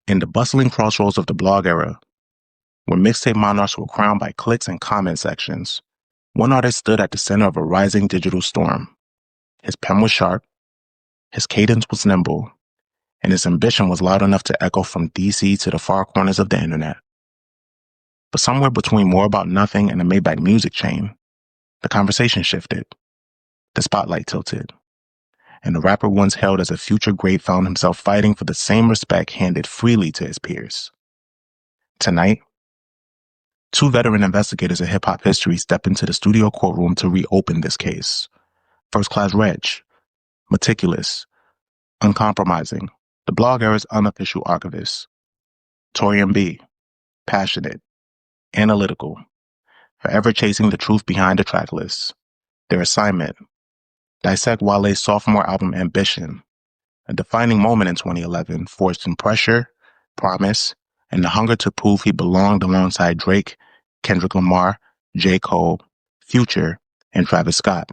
In the bustling crossroads of the blog era, where mixtape monarchs were crowned by clicks and comment sections, one artist stood at the center of a rising digital storm. His pen was sharp, his cadence was nimble, and his ambition was loud enough to echo from DC to the far corners of the internet. But somewhere between More About Nothing and the Maybach music chain, the conversation shifted, the spotlight tilted, and the rapper once hailed as a future great found himself fighting for the same respect handed freely to his peers. Tonight, two veteran investigators of hip-hop history step into the studio courtroom to reopen this case. First Class Reg, meticulous, uncompromising, the blog era's unofficial archivist. Torian B, passionate, analytical, forever chasing the truth behind the track list. Their assignment: dissect Wale's sophomore album Ambition, a defining moment in 2011 forged in pressure, promise, and the hunger to prove he belonged alongside Drake, Kendrick Lamar, J. Cole, Future, and Travis Scott.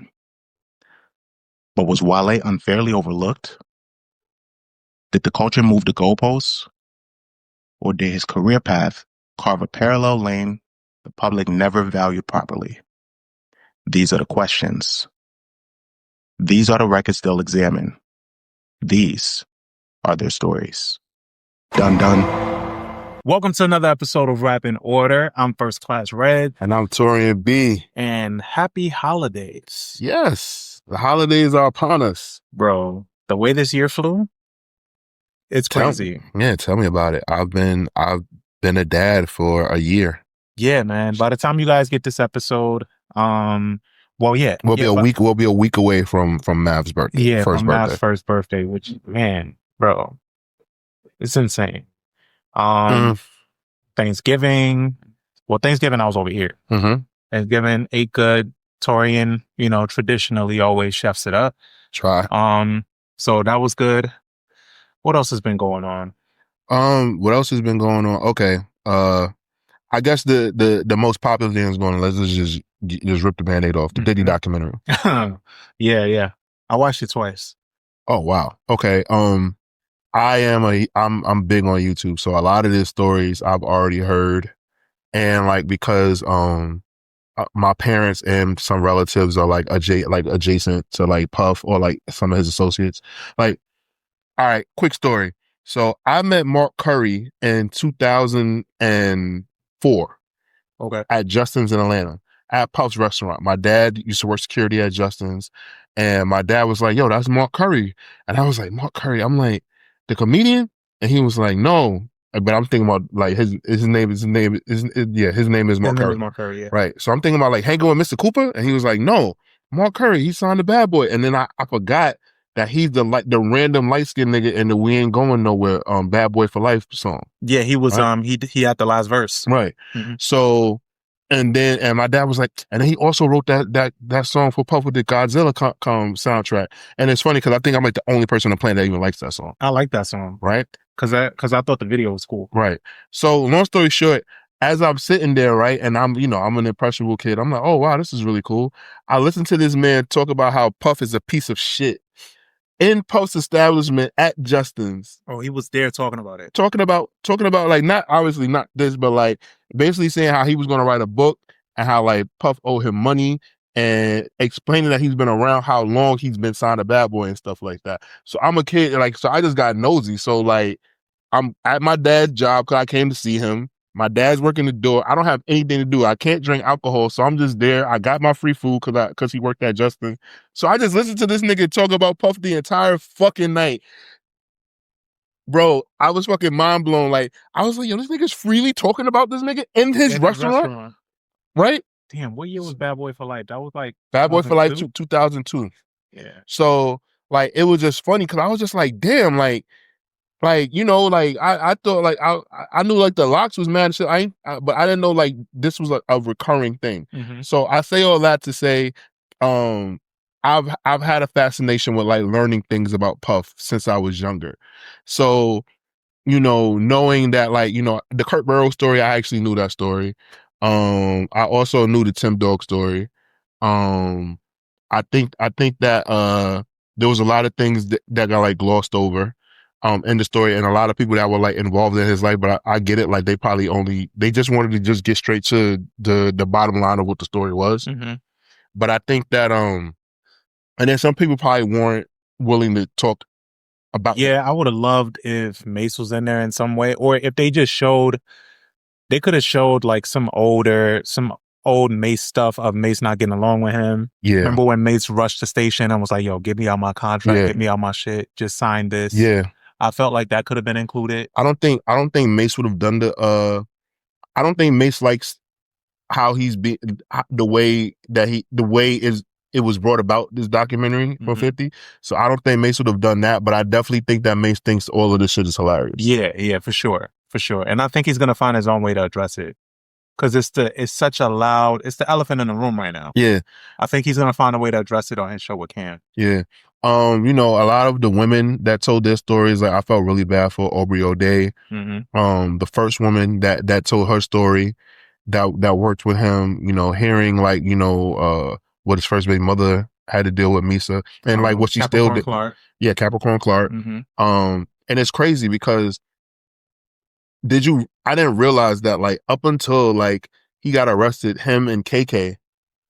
But was Wale unfairly overlooked? Did the culture move the goalposts? Or did his career path carve a parallel lane the public never valued properly? These are the questions. These are the records they'll examine. These are their stories. Dun dun. Welcome to another episode of Rap in Order. I'm First Class Red. And I'm Torian B. And happy holidays. Yes, the holidays are upon us. Bro, the way this year flew, it's crazy. Tell me about it. I've been a dad for a year. Yeah, man. By the time you guys get this episode, we'll be a week away from Mav's birthday. Yeah, Mav's first birthday, which, man, bro, it's insane. Thanksgiving I was over here. Mm-hmm. Thanksgiving ate good. Torian, traditionally always chefs it up. Try. So that was good. What else has been going on? Okay. I guess the most popular thing is going on. Let's just rip the Band-Aid off. The Diddy documentary. Yeah. I watched it twice. Oh wow. Okay. I'm big on YouTube, so a lot of these stories I've already heard, and because my parents and some relatives are adjacent to Puff or some of his associates. All right, quick story. So I met Mark Curry in 2004. Okay. At Justin's in Atlanta, at Puff's restaurant. My dad used to work security at Justin's, and my dad was like, "Yo, that's Mark Curry." And I was like, "Mark Curry?" I'm like, "The comedian?" And he was like, "No." But I'm thinking about his name is Mark Curry. Mark Curry, yeah. Right. So I'm thinking about hanging with Mr. Cooper, and he was like, "No, Mark Curry, he signed the Bad Boy." And then I forgot that he's the random light skinned nigga in the "We Ain't Going Nowhere" Bad Boy for Life song. Yeah, he was right? He had the last verse. Right. Mm-hmm. So and my dad was like, and then he also wrote that song for Puff with the Godzilla soundtrack. And it's funny because I think I'm the only person on the planet that even likes that song. I like that song. Right? Because I thought the video was cool. Right. So long story short, as I'm sitting there, right, and I'm an impressionable kid, I'm like, oh wow, this is really cool. I listened to this man talk about how Puff is a piece of shit in Puff's establishment at Justin's. Oh, he was there talking about it. Talking about not obviously not this, but basically saying how he was going to write a book and how Puff owed him money and explaining that he's been around how long he's been signed a Bad Boy and stuff like that. So I'm a kid, so I just got nosy. So I'm at my dad's job because I came to see him. My dad's working the door. I don't have anything to do. I can't drink alcohol, so I'm just there. I got my free food because he worked at Justin. So I just listened to this nigga talk about Puff the entire fucking night. Bro, I was fucking mind blown. I was like, yo, this nigga's freely talking about this nigga in his restaurant. Right? Damn, what year was Bad Boy for Life? That was Bad Boy for Life 2002. Yeah. So it was just funny because I was just like, damn, I thought I knew the Locks was mad shit. But I didn't know this was a recurring thing. Mm-hmm. So I say all that to say, I've had a fascination with learning things about Puff since I was younger. So, knowing that the Kurt Burrow story, I actually knew that story. I also knew the Tim Dog story. I think that there was a lot of things that got glossed over. in the story, and a lot of people that were like involved in his life. But I get it. Like they just wanted to just get straight to the bottom line of what the story was. Mm-hmm. But I think that and then some people probably weren't willing to talk about. Yeah, I would have loved if Mace was in there in some way, or if they just showed. They could have showed like some old Mace stuff of Mace not getting along with him. Yeah. Remember when Mace rushed the station and was like, "Yo, get me out my contract, Yeah. get me out my shit, just sign this." Yeah. I felt like that could have been included. I don't think Mace would have done the. I don't think Mace likes how he's been, the way it was brought about, this documentary for 50. So I don't think Mace would have done that, but I definitely think that Mace thinks all of this shit is hilarious. Yeah, for sure. And I think he's gonna find his own way to address it. Cause it's the elephant in the room right now. Yeah. I think he's gonna find a way to address it on his show with Cam. Yeah. You know, a lot of the women that told their stories, like I felt really bad for Aubrey O'Day. The first woman that told her story, that worked with him, you know, hearing like, you know, what his first baby mother had to deal with Misa, and like what she still did. Clark. Yeah, Capricorn Clark. And it's crazy because I didn't realize that like up until like he got arrested, him and KK,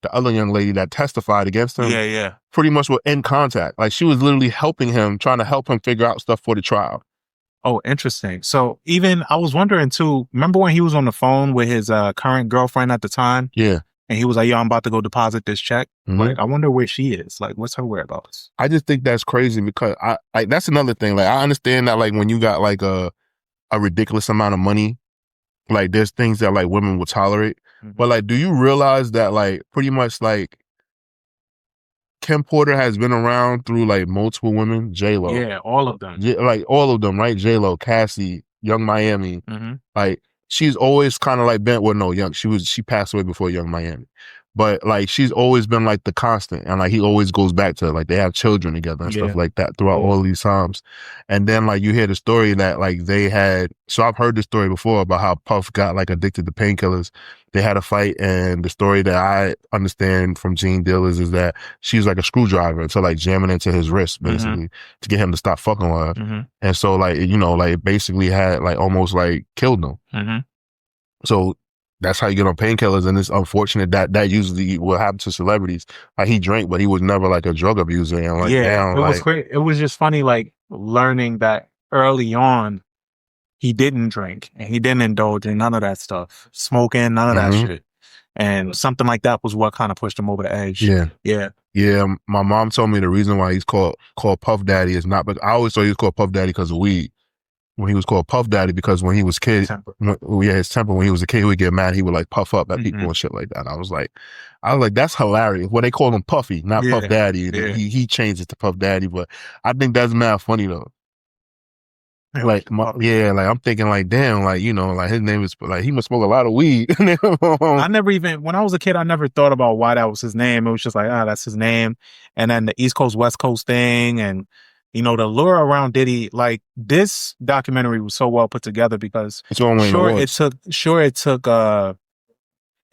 the other young lady that testified against him, pretty much were in contact. Like she was literally helping him, trying to help him figure out stuff for the trial. Oh, interesting. So even I was wondering too, remember when he was on the phone with his current girlfriend at the time? Yeah. And he was like, "Yo, I'm about to go deposit this check." Like, I wonder where she is. Like, what's her whereabouts? I just think that's crazy because that's another thing. Like, I understand that like when you got like a ridiculous amount of money, like there's things that like women will tolerate. But like, do you realize that like pretty much like Kim Porter has been around through like multiple women? J-Lo. Yeah, all of them. Like all of them, right? J-Lo, Cassie, Young Miami. Like she's always kind of like been, well, no, she passed away before Young Miami. But like she's always been like the constant, and like he always goes back to like they have children together and stuff like that throughout all these times. And then like you hear the story that like they had. So I've heard the story before about how Puff got like addicted to painkillers. They had a fight, and the story that I understand from Gene Dealers is that she was like a screwdriver to like jamming into his wrist basically to get him to stop fucking with her. And so like, you know, like basically had like almost like killed him. So that's how you get on painkillers, and it's unfortunate that usually will happen to celebrities. Like he drank, but he was never like a drug abuser. And like, it was great. It was just funny, like learning that early on, he didn't drink and he didn't indulge in none of that stuff, smoking, none of that shit. And something like that was what kind of pushed him over the edge. Yeah. My mom told me the reason why he's called Puff Daddy is not, but I always thought he was called Puff Daddy because of weed. When he was called Puff Daddy, because when he was a kid, his temper, when he was a kid, he would get mad. He would like puff up at people and shit like that. And I was like, that's hilarious. Well, they call him Puffy, not Puff Daddy. He changed it to Puff Daddy, but I think that's mad funny though. Like, like I'm thinking like, damn, like, you know, like his name is like, he must smoke a lot of weed. I never even, when I was a kid, I never thought about why that was his name. It was just like, that's his name. And then the East Coast, West Coast thing. And, you know, the lure around Diddy, like this documentary was so well put together because it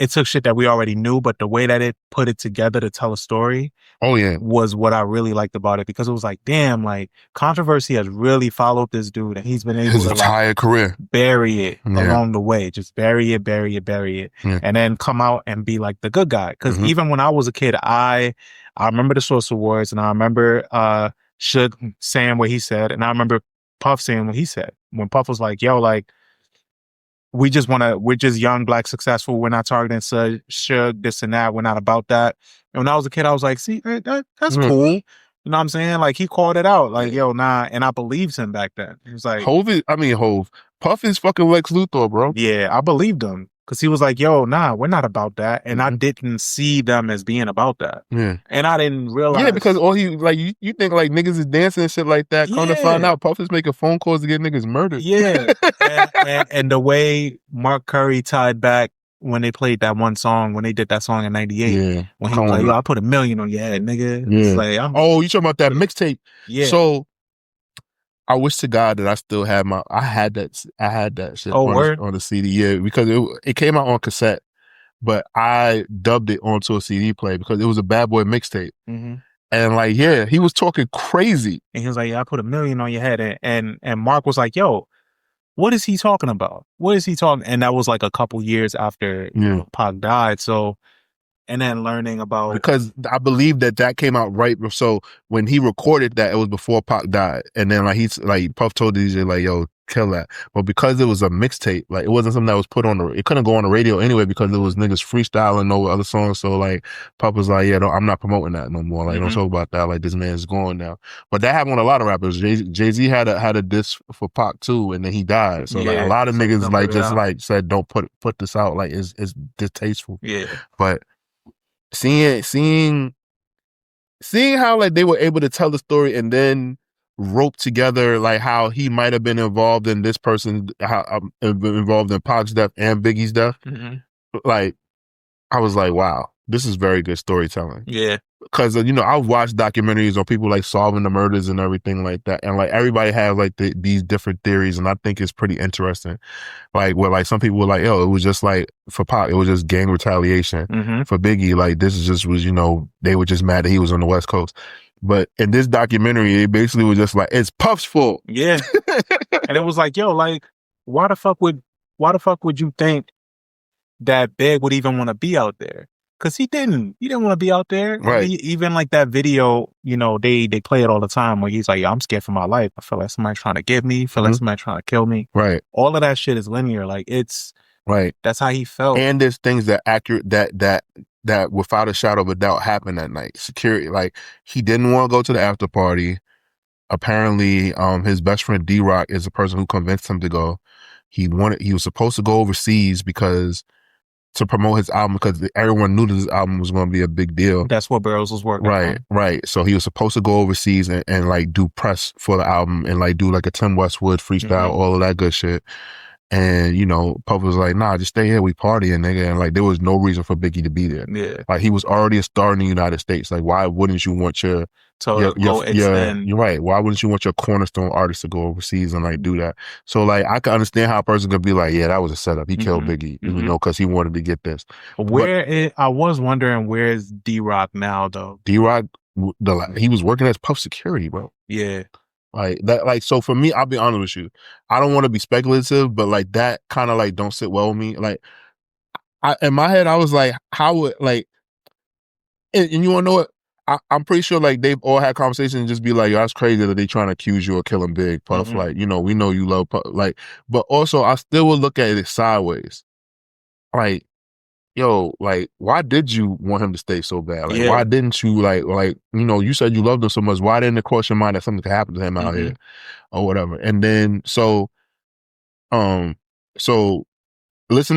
took shit that we already knew, but the way that it put it together to tell a story was what I really liked about it, because it was like, damn, like controversy has really followed this dude, and he's been able his to entire career bury it along the way, just bury it, and then come out and be like the good guy. Because even when I was a kid, I remember the Source Awards, and I remember Suge saying what he said, and I remember Puff saying what he said when Puff was like, yo, like, we're just young, black, successful. We're not targeting Suge, this and that. We're not about that. And when I was a kid, I was like, see, that's cool. You know what I'm saying? Like, he called it out. Like, yo, nah. And I believed him back then. He was like, Hov. Puff is fucking Lex Luthor, bro. Yeah, I believed him. Because he was like, yo, nah, we're not about that. And I didn't see them as being about that. Yeah. And I didn't realize. Yeah, because all he, like, you think like niggas is dancing and shit like that. Come to find out, Puff is making phone calls to get niggas murdered. Yeah. and the way Mark Curry tied back when they played that one song, when they did that song in 98. When he was like, yo, I put $1 million on your head, nigga. Yeah. It's like, you talking about that mixtape? Yeah. So I wish to God that I still had I had that shit on the CD, yeah, because it came out on cassette, but I dubbed it onto a CD player because it was a Bad Boy mixtape. And like, yeah, he was talking crazy. And he was like, yeah, I put $1 million on your head. And Mark was like, yo, what is he talking about? What is he talking? And that was like a couple years after Pac died. So, and then learning about, because I believe that came out right. So when he recorded that, it was before Pac died. And then like Puff told the DJ like, yo, kill that. But because it was a mixtape, like it wasn't something that was put on it couldn't go on the radio anyway because it was niggas freestyling over other songs. So like Puff was like, yeah, I'm not promoting that no more. Like don't talk about that. Like this man's gone now. But that happened with a lot of rappers. Jay-Z had a diss for Pac too, and then he died. So like a lot of niggas like just like said, don't put this out. Like it's distasteful. Yeah. But seeing how like they were able to tell the story and then rope together like how he might have been involved in this person, involved in Pac's death and Biggie's death. Like I was like, wow, this is very good storytelling. Yeah. Because I've watched documentaries on people like solving the murders and everything like that, and like everybody has like these different theories, and I think it's pretty interesting. Like where like some people were like, "Yo, it was just like for Pac, it was just gang retaliation." For Biggie, like this is just was they were just mad that he was on the West Coast. But in this documentary, it basically was just like it's Puff's fault. Yeah, and it was like, yo, like why the fuck would you think that Big would even want to be out there? Because he didn't want to be out there. Right. Even like that video, they play it all the time where he's like, yeah, I'm scared for my life. I feel like somebody's trying to get me. I feel like somebody's trying to kill me. Right. All of that shit is linear. Like it's right. That's how he felt. And there's things that that without a shadow of a doubt happened that night. Security, like he didn't want to go to the after party. Apparently, his best friend D-Rock is the person who convinced him to go. He was supposed to go overseas to promote his album because everyone knew that his album was going to be a big deal. That's what Burroughs was working on. Right. So he was supposed to go overseas and like do press for the album and like do like a Tim Westwood freestyle, all of that good shit. And, Puff was like, nah, just stay here. We partying, nigga. And like, there was no reason for Biggie to be there. Yeah. Like he was already a star in the United States. Like, why wouldn't you want you're right. Why wouldn't you want your cornerstone artist to go overseas and like do that? So like, I can understand how a person could be like, yeah, that was a setup. He killed Biggie, because he wanted to get this. I was wondering, where's D-Rock now though? D-Rock, he was working as Puff security, bro. Yeah. Like that, like, so for me, I'll be honest with you. I don't want to be speculative, but like that kind of like don't sit well with me. Like in my head, I was like, how would like, and you want to know what? I'm pretty sure like they've all had conversations and just be like, yo, that's crazy that they trying to accuse you of killing Big, Puff. Like, we know you love Puff. Like, but also I still would look at it sideways. Like, yo, like, why did you want him to stay so bad? Like, why didn't you like, you said you loved him so much. Why didn't it cross your mind that something could happen to him out here or whatever? And then, so listening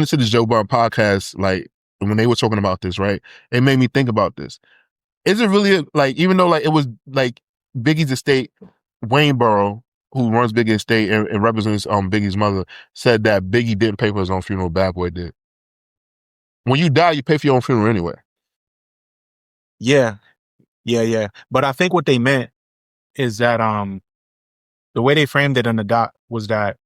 to the Joe Budden podcast, like when they were talking about this, right, it made me think about this. Is it really like, even though like it was like Biggie's estate, Wayne Burrow, who runs Biggie's estate and represents Biggie's mother, said that Biggie didn't pay for his own funeral, Bad Boy did. When you die, you pay for your own funeral anyway. Yeah. But I think what they meant is that the way they framed it in the doc was that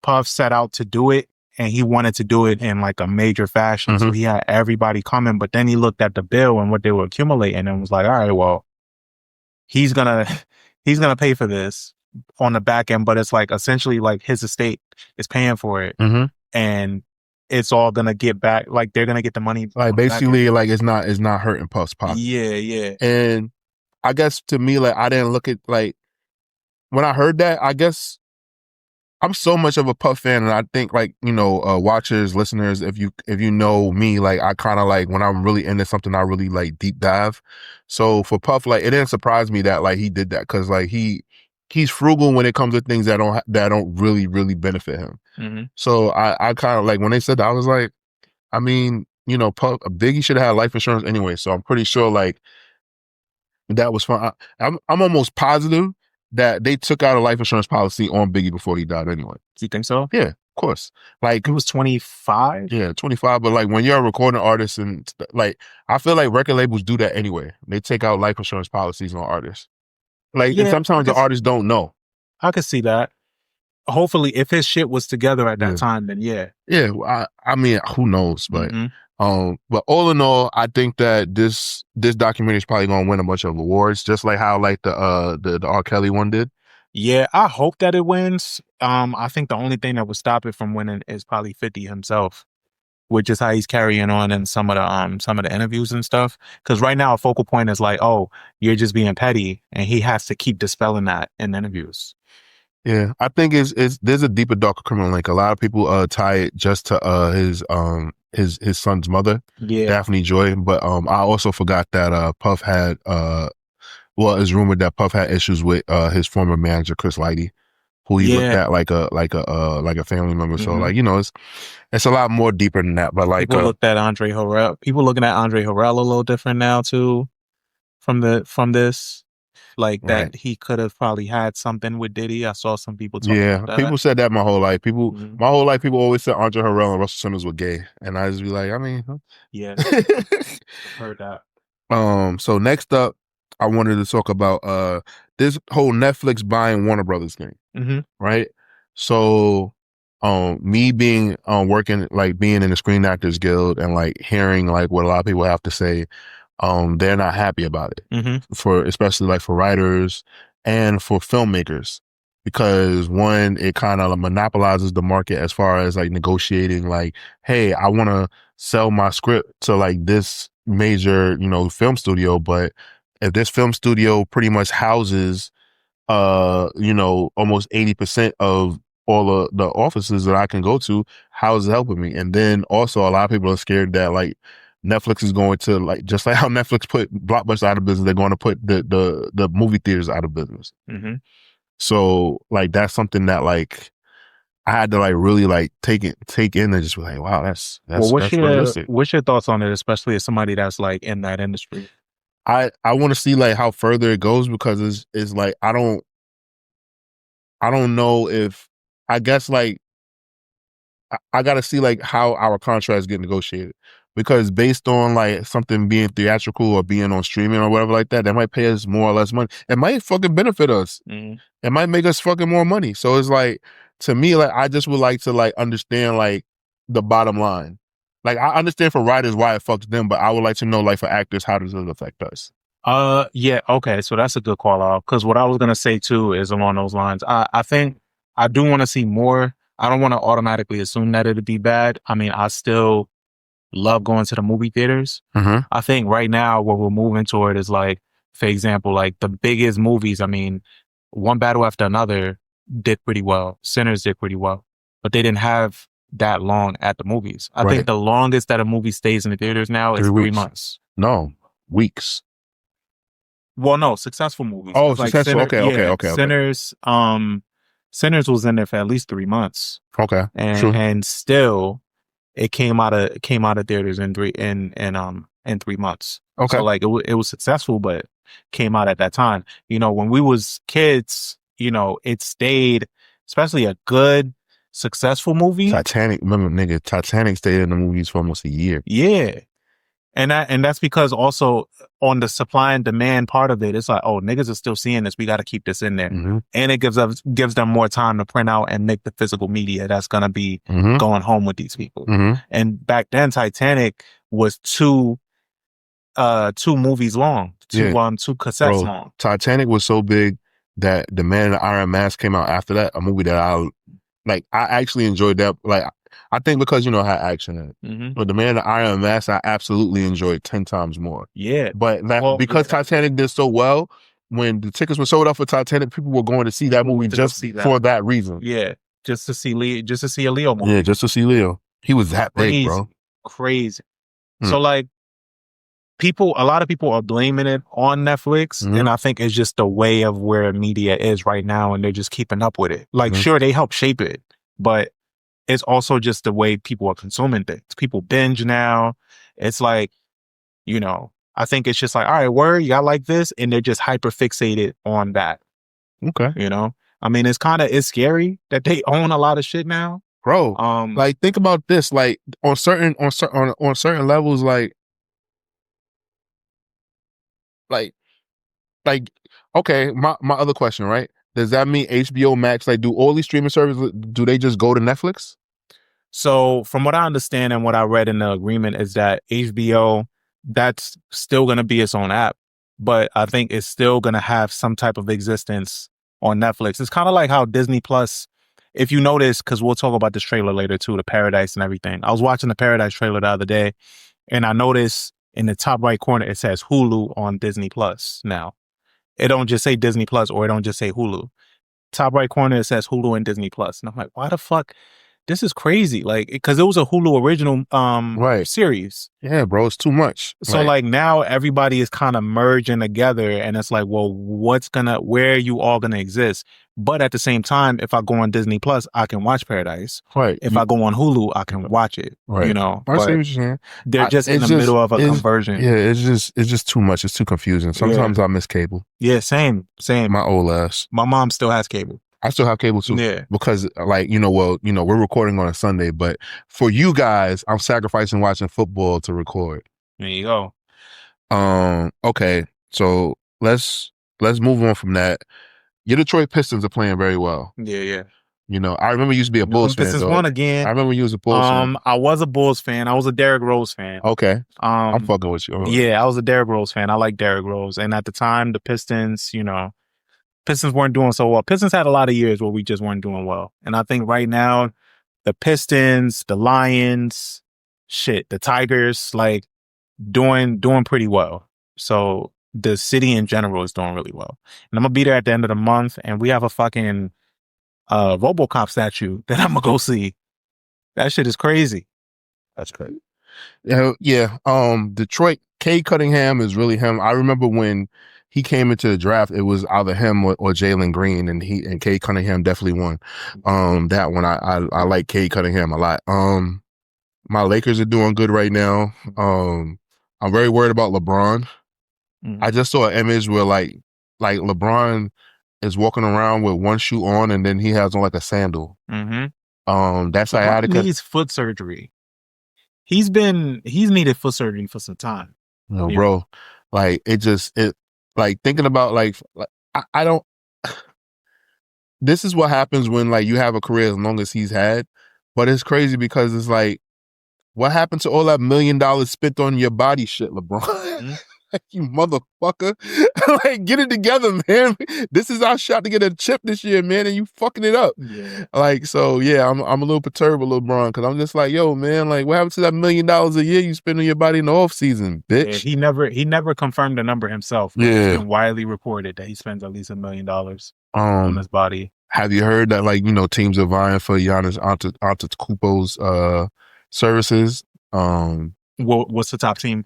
Puff set out to do it and he wanted to do it in like a major fashion. So he had everybody coming, but then he looked at the bill and what they were accumulating and was like, all right, well, he's gonna pay for this on the back end, but it's like essentially like his estate is paying for it. And it's all gonna get back, like they're gonna get the money. Like basically, like it's not hurting Puff's pocket. Yeah. And I guess to me, like I didn't look at like when I heard that. I guess I'm so much of a Puff fan, and I think like watchers, listeners, if you know me, like I kind of like when I'm really into something, I really like deep dive. So for Puff, like it didn't surprise me that like he did that because like he's frugal when it comes to things that don't really benefit him. So I kind of like when they said that, I was like, I mean, Puff, Biggie should have had life insurance anyway. So I'm pretty sure like that was fine. I'm almost positive that they took out a life insurance policy on Biggie before he died anyway. Do you think so? Yeah, of course. Like he was 25. Yeah, 25. But like when you're a recording artist and like I feel like record labels do that anyway. They take out life insurance policies on artists. Like and sometimes the artists don't know. I could see that. hopefully, if his shit was together at that time, then yeah. Yeah, I mean, who knows? But but all in all, I think that this documentary is probably gonna win a bunch of awards, just like how like the R. Kelly one did. Yeah, I hope that it wins. I think the only thing that would stop it from winning is probably 50 himself, which is how he's carrying on in some of the interviews and stuff. Because right now, a focal point is like, oh, you're just being petty, and he has to keep dispelling that in interviews. Yeah, I think there's a deeper, darker criminal link. A lot of people tie it just to his son's mother, Daphne Joy. But I also forgot that Puff had well, it's rumored that Puff had issues with his former manager Chris Lighty, who he looked at like a family member. So like, you know, it's a lot more deeper than that. But like people looked at Andre Harrell. People looking at Andre Harrell a little different now too, from this. Like that he could have probably had something with Diddy. I saw some people talking about that. People said that my whole life. My whole life, people always said Andre Harrell and Russell Simmons were gay. And I just be like, I mean, yeah. Heard that. So next up, I wanted to talk about this whole Netflix buying Warner Brothers thing. Right? So me being working, like being in the Screen Actors Guild and like hearing like what a lot of people have to say, they're not happy about it especially like for writers and for filmmakers, because one, it kind of monopolizes the market as far as like negotiating, like, hey, I want to sell my script to like this major, you know, film studio, but if this film studio pretty much houses, you know, almost 80% of all of the offices that I can go to, how is it helping me? And then also a lot of people are scared that like Netflix is going to, like, just like how Netflix put Blockbuster out of business, they're going to put the movie theaters out of business. So like that's something that like I had to like really like take in and just be like, wow, that's realistic. What's your thoughts on it, especially as somebody that's like in that industry? I want to see like how further it goes, because it's like I don't know if, I guess like I got to see like how our contracts get negotiated, because based on like something being theatrical or being on streaming or whatever like that might pay us more or less money. It might fucking benefit us. It might make us fucking more money. So it's like, to me, like I just would like to like understand like the bottom line. Like I understand for writers why it fucks them, but I would like to know like for actors, how does it affect us? Yeah, okay, so that's a good call out, because what I was gonna say too is along those lines. I think I do want to see more. I don't want to automatically assume that it'd be bad. I mean, I still love going to the movie theaters. I think right now what we're moving toward is like, for example, like the biggest movies. I mean, One Battle After Another did pretty well. Sinners did pretty well, but they didn't have that long at the movies. I think the longest that a movie stays in the theaters now is 3 months. No, weeks. Well, no, successful movies. Oh, like successful. Okay. Sinners, Sinners was in there for at least 3 months. Okay, and still, it came out of theaters in 3 months. Okay, so like it was successful, but came out at that time. You know, when we was kids, you know, it stayed, especially a good successful movie. Titanic, remember, nigga, Titanic stayed in the movies for almost a year. Yeah. And that's because also on the supply and demand part of it, it's like, oh, niggas are still seeing this. We got to keep this in there. And it gives them more time to print out and make the physical media that's going to be going home with these people. And back then, Titanic was two movies long, two cassettes long. Titanic was so big that The Man in the Iron Mask came out after that, a movie that I actually enjoyed that. Like, I think because, you know, it had action in it. But The Man in the Iron Mask, I absolutely enjoyed 10 times more. Yeah. But because Titanic did so well, when the tickets were sold out for Titanic, people were going to see that movie just for that reason. Yeah. Just to see a Leo movie. Yeah, just to see Leo. He was that big, bro. Crazy. So like, a lot of people are blaming it on Netflix, and I think it's just the way of where media is right now, and they're just keeping up with it. Like, sure, they help shape it, but it's also just the way people are consuming things. People binge now. It's like, you know, I think it's just like, all right, word, y'all like this, and they're just hyper fixated on that. Okay. You know, I mean, it's scary that they own a lot of shit now, bro. Like, think about this. Like, on certain levels, like, okay. My other question, right? does that mean HBO Max, like, do all these streaming services, do they just go to Netflix? So from what I understand and what I read in the agreement is that HBO, that's still going to be its own app, but I think it's still going to have some type of existence on Netflix. It's kind of like how Disney Plus, if you notice, because we'll talk about this trailer later too, the Paradise and everything. I was watching the Paradise trailer the other day, and I noticed in the top right corner, it says Hulu on Disney Plus now. It don't just say Disney Plus or it don't just say Hulu. Top right corner, it says Hulu and Disney Plus. And I'm like, why the fuck? This is crazy. Like, because it was a Hulu original series. Yeah, bro, it's too much. So like now everybody is kind of merging together, and it's like, well, where are you all gonna exist? But at the same time, if I go on Disney Plus, I can watch Paradise. Right. If I go on Hulu, I can watch it. Right. You know. I see what you're saying. They're just in the middle of a conversion. Yeah, it's just too much. It's too confusing. Sometimes I miss cable. Yeah, same. My old ass. My mom still has cable. I still have cable too. Yeah. Because like, we're recording on a Sunday, but for you guys, I'm sacrificing watching football to record. There you go. Okay. So let's move on from that. Your Detroit Pistons are playing very well. Yeah. I remember you used to be a Bulls fan. Pistons won again. I remember you was a Bulls fan. I was a Bulls fan. I was a Derrick Rose fan. Okay. I'm fucking with you. Yeah, I was a Derrick Rose fan. I like Derrick Rose. And at the time, the Pistons, Pistons weren't doing so well. Pistons had a lot of years where we just weren't doing well. And I think right now, the Pistons, the Lions, the Tigers, like doing pretty well. So the city in general is doing really well. And I'm going to be there at the end of the month, and we have a fucking RoboCop statue that I'm going to go see. That shit is crazy. That's crazy. Yeah. Detroit, Cade Cunningham is really him. I remember when he came into the draft, it was either him or Jalen Green, and Cade Cunningham definitely won. That one, I like Cade Cunningham a lot. My Lakers are doing good right now. I'm very worried about LeBron. Mm-hmm. I just saw an image where like LeBron is walking around with one shoe on, and then he has on like a sandal. Mm-hmm. That's sciatica. He needs foot surgery. He's needed foot surgery for some time. No, bro. Like like thinking about like I don't. This is what happens when like you have a career as long as he's had, but it's crazy because it's like, what happened to all that $1 million spent on your body shit, LeBron? Mm-hmm. You motherfucker. Like, get it together, man. This is our shot to get a chip this year, man, and you fucking it up. Yeah. Like, so yeah, I'm a little perturbed with LeBron because I'm just like, yo, man, like, what happened to that $1 million a year you spend on your body in the off season, bitch? Yeah, he never confirmed the number himself. Yeah. It's been widely reported that he spends at least $1 million on his body. Have you heard that, like, teams are vying for Giannis Antetokounmpo's services? What's the top team?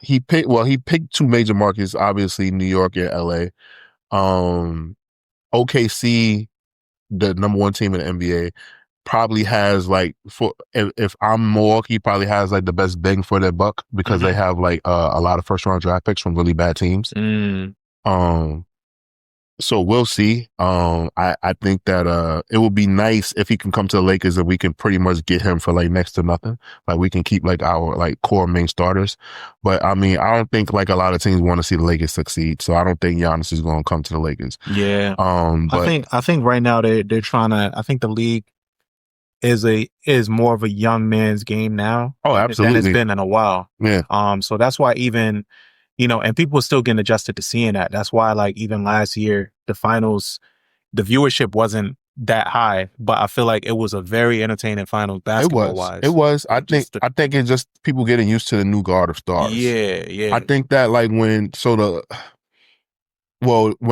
He picked two major markets, obviously New York and LA. OKC, the number one team in the NBA, probably has like, if I'm Milwaukee, probably has like the best bang for their buck because they have like a lot of first round draft picks from really bad teams. So we'll see. I think that it would be nice if he can come to the Lakers and we can pretty much get him for like next to nothing. Like we can keep like our like core main starters. But I mean, I don't think like a lot of teams want to see the Lakers succeed. So I don't think Giannis is going to come to the Lakers. Yeah. But I think right now they're trying to. I think the league is more of a young man's game now. Oh, absolutely. Than it's been in a while. Yeah. So that's why even. And people are still getting adjusted to seeing that. That's why, like, even last year, the finals, the viewership wasn't that high, but I feel like it was a very entertaining finals basketball-wise. It was. I think it's just people getting used to the new guard of stars. Yeah. I think that, like, when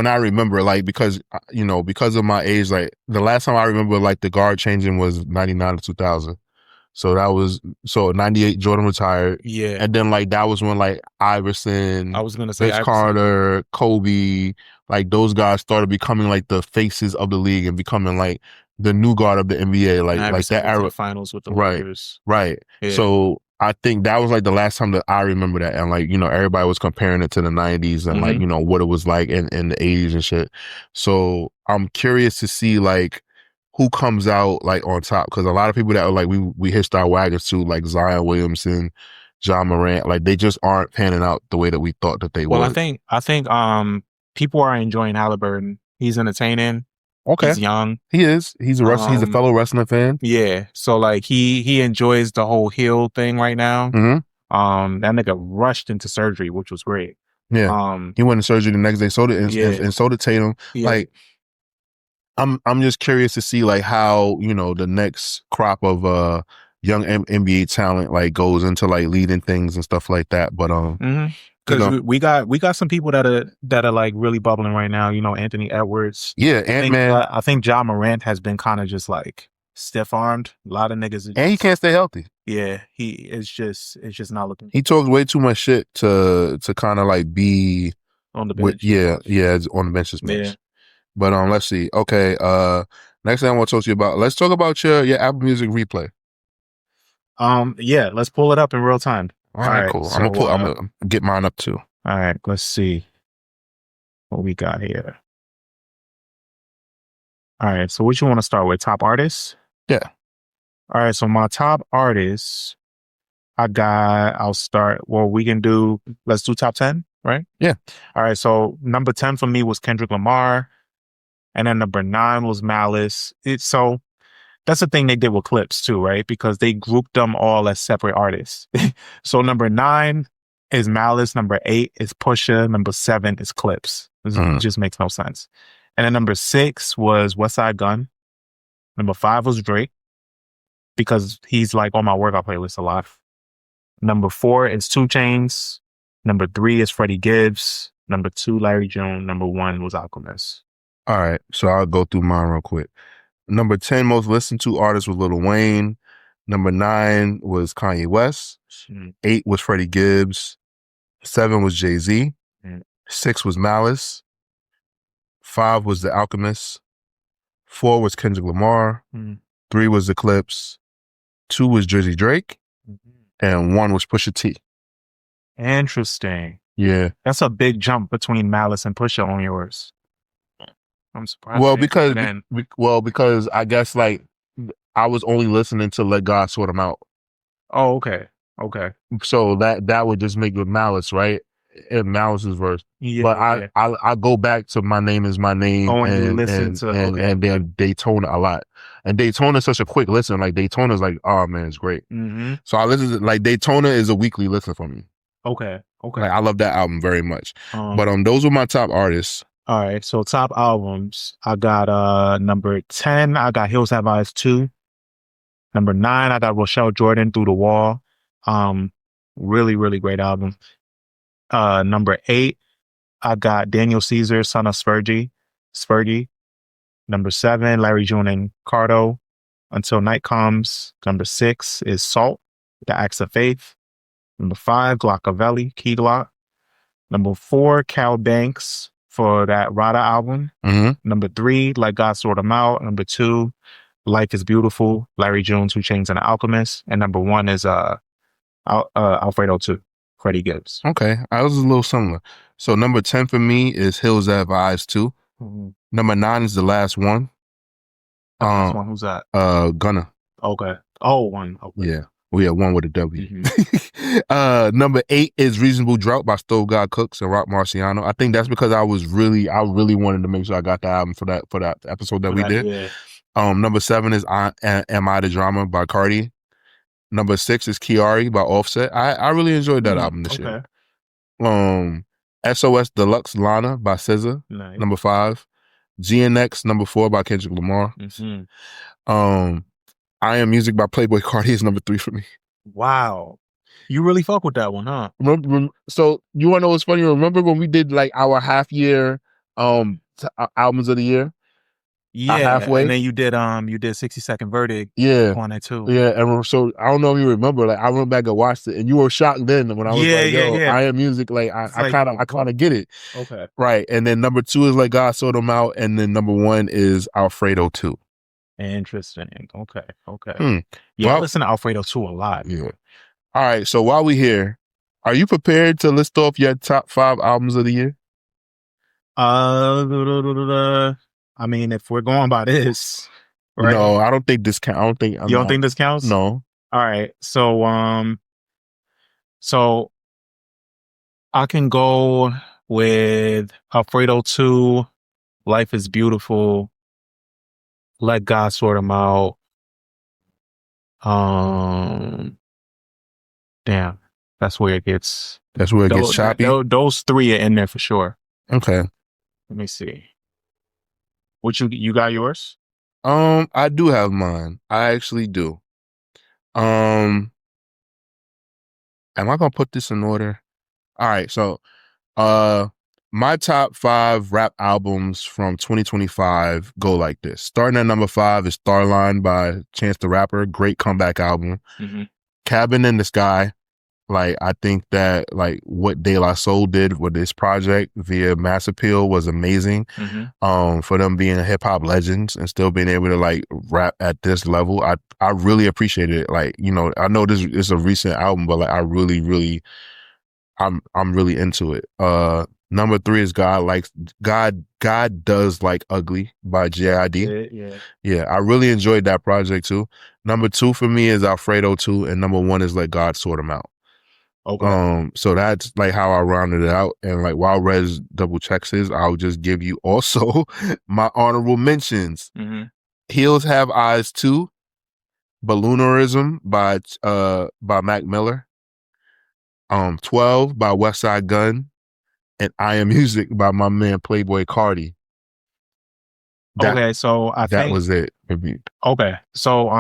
I remember, like, because of my age, like, the last time I remember, like, the guard changing was 99 to 2000. So 98 Jordan retired. Yeah. And then like that was when like Iverson, I was gonna say Vince Carter, Kobe, like those guys started becoming like the faces of the league and becoming like the new guard of the NBA. Like that era. Finals with the Lakers. Right. Yeah. So I think that was like the last time that I remember that. And like, everybody was comparing it to the 90s and like, what it was like in the 80s and shit. So I'm curious to see like who comes out like on top, because a lot of people that are like we hitched our wagons to, like Zion Williamson, John Morant, like they just aren't panning out the way that we thought that they would. Well, I think people are enjoying Halliburton. He's entertaining. Okay. He's young. He is. He's a fellow wrestling fan. Yeah. So like he enjoys the whole heel thing right now. Mm-hmm. That nigga rushed into surgery, which was great. Yeah. He went to surgery the next day. So did and so did Tatum. Yeah. Like, I'm just curious to see like how, you know, the next crop of young NBA talent like goes into like leading things and stuff like that. But because we got some people that are like really bubbling right now. You know, Anthony Edwards. Yeah, Ant-Man. I think Ja Morant has been kind of just like stiff armed. A lot of niggas, and he can't stay healthy. Yeah, it's just not looking. He talks way too much shit to kind of like be on the bench. On the bench as much. Yeah. But let's see. Okay, next thing I want to talk to you about. Let's talk about your Apple Music replay. Yeah, let's pull it up in real time. All right, cool. So, I'm gonna get mine up too. All right, let's see what we got here. All right, so what you want to start with? Top artists? Yeah. All right, so my top artists, let's do top 10, right? Yeah. All right, so number 10 for me was Kendrick Lamar, and then number 9 was Malice. So that's the thing they did with Clips too, right? Because they grouped them all as separate artists. So number 9 is Malice, number 8 is Pusha, number 7 is Clips. It just makes no sense. And then number 6 was Westside Gunn. Number 5 was Drake, because he's like on my workout playlist a lot. Number 4 is 2 Chainz. Number 3 is Freddie Gibbs. Number 2, Larry June. Number 1 was Alchemist. All right, so I'll go through mine real quick. Number 10 most listened to artist was Lil Wayne. Number 9 was Kanye West. 8 was Freddie Gibbs. 7 was Jay-Z. 6 was Malice. 5 was The Alchemist. 4 was Kendrick Lamar. 3 was The Clips. 2 was Drizzy Drake. And 1 was Pusha T. Interesting. Yeah. That's a big jump between Malice and Pusha on yours. I'm surprised. Because I guess like I was only listening to Let God Sort Them Out. Oh, okay. So that would just make it Malice, right? In Malice's verse. Yeah. But I go back to My Name Is My Name and then Daytona a lot. And Daytona is such a quick listen. Like Daytona is like, oh man, it's great. So I listen to like Daytona is a weekly listen for me. Okay. Like, I love that album very much. But those were my top artists. All right, so top albums, I got number 10, I got Hills Have Eyes 2. Number 9, I got Rochelle Jordan, Through the Wall. Really, really great album. Number 8, I got Daniel Caesar, Son of Spurgie. Number 7, Larry June and Cardo, Until Night Comes. Number 6 is Salt, The Acts of Faith. Number 5, Glockavelli, Key Glock. Number 4, Cal Banks, for that Rada album. Number 3, Let God Sort Them Out. Number 2, Life Is Beautiful, Larry June, 2 Chainz and the Alchemist. And number 1 is Alfredo 2, Freddie Gibbs. Okay, I was a little similar. So number 10 for me is Hills Have Eyes 2. Number 9 is The Last One. The last one, who's that? Gunna. Okay. Oh, 1. Okay. Yeah. We have 1 with a W. Number 8 is Reasonable Drought by Stove God Cooks and Rock Marciano. I think that's because I really wanted to make sure I got the album for that episode that we did. Yeah. Number 7 is Am I the Drama by Cardi. Number 6 is Kiari by Offset. I really enjoyed that album this year. SOS Deluxe Lana by SZA. Nice. Number 5. GNX number 4 by Kendrick Lamar. I Am Music by Playboi Carti is number 3 for me. Wow. You really fuck with that one, huh? So you want to know what's funny? Remember when we did like our half year albums of the year? Yeah, halfway. And then you did 60-Second Verdict. Yeah, on it too. Yeah, and so I don't know if you remember. Like I went back and watched it, and you were shocked then when I was I Am Music. Like I kind of get it. Okay, right. And then number 2 is Like God Sort Them Out, and then number 1 is Alfredo 2. Interesting. Okay. Yeah, I listen to Alfredo 2 a lot. Yeah. All right. So while we're here, are you prepared to list off your top 5 albums of the year? I mean, if we're going by this, right? No, I don't think this counts. You don't think this counts? No. All right. So I can go with Alfredo 2, Life is Beautiful, Let God Sort Him Out. Damn, that's where it gets. That's where it gets choppy. Those three are in there for sure. Okay. Let me see. What you got yours? I do have mine. I actually do. Am I gonna put this in order? All right, so my top 5 rap albums from 2025 go like this. Starting at number 5 is Starline by Chance the Rapper. Great comeback album. Cabin in the Sky. Like, I think that like what De La Soul did with this project via Mass Appeal was amazing. For them being hip hop legends and still being able to like rap at this level, I really appreciated it. Like, you know, I know this is a recent album, but like I really I'm really into it. Number 3 is God Does Like Ugly by JID. Yeah, I really enjoyed that project too. Number 2 for me is Alfredo 2, and number 1 is Let God Sort Him Out. Okay. So that's like how I rounded it out. And like while Rez double checks his, I'll just give you also my honorable mentions. Heels Have Eyes 2, Balloonerism by Mac Miller, 12 by Westside Gunn, and I Am Music by my man Playboy Cardi. Okay, so I think that was it. Okay, so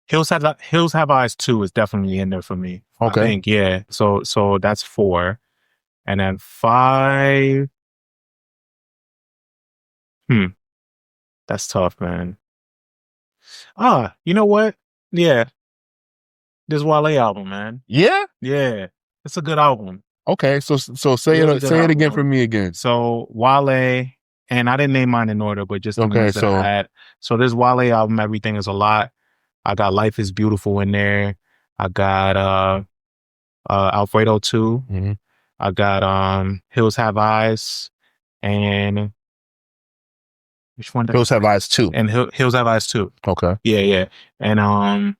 Hills Have Eyes 2 is definitely in there for me. Okay. I think, yeah. So that's 4. And then 5. That's tough, man. You know what? Yeah. This Wale album, man. Yeah? Yeah. It's a good album. Okay, so say it again for me again. So Wale, and I didn't name mine in order, but just the ones that I had. So this Wale album, Everything Is a Lot. I got Life is Beautiful in there. I got Alfredo 2. I got Hills Have Eyes, and which one? Hills Have Eyes 2. And Hills Have Eyes 2. Okay. Yeah. And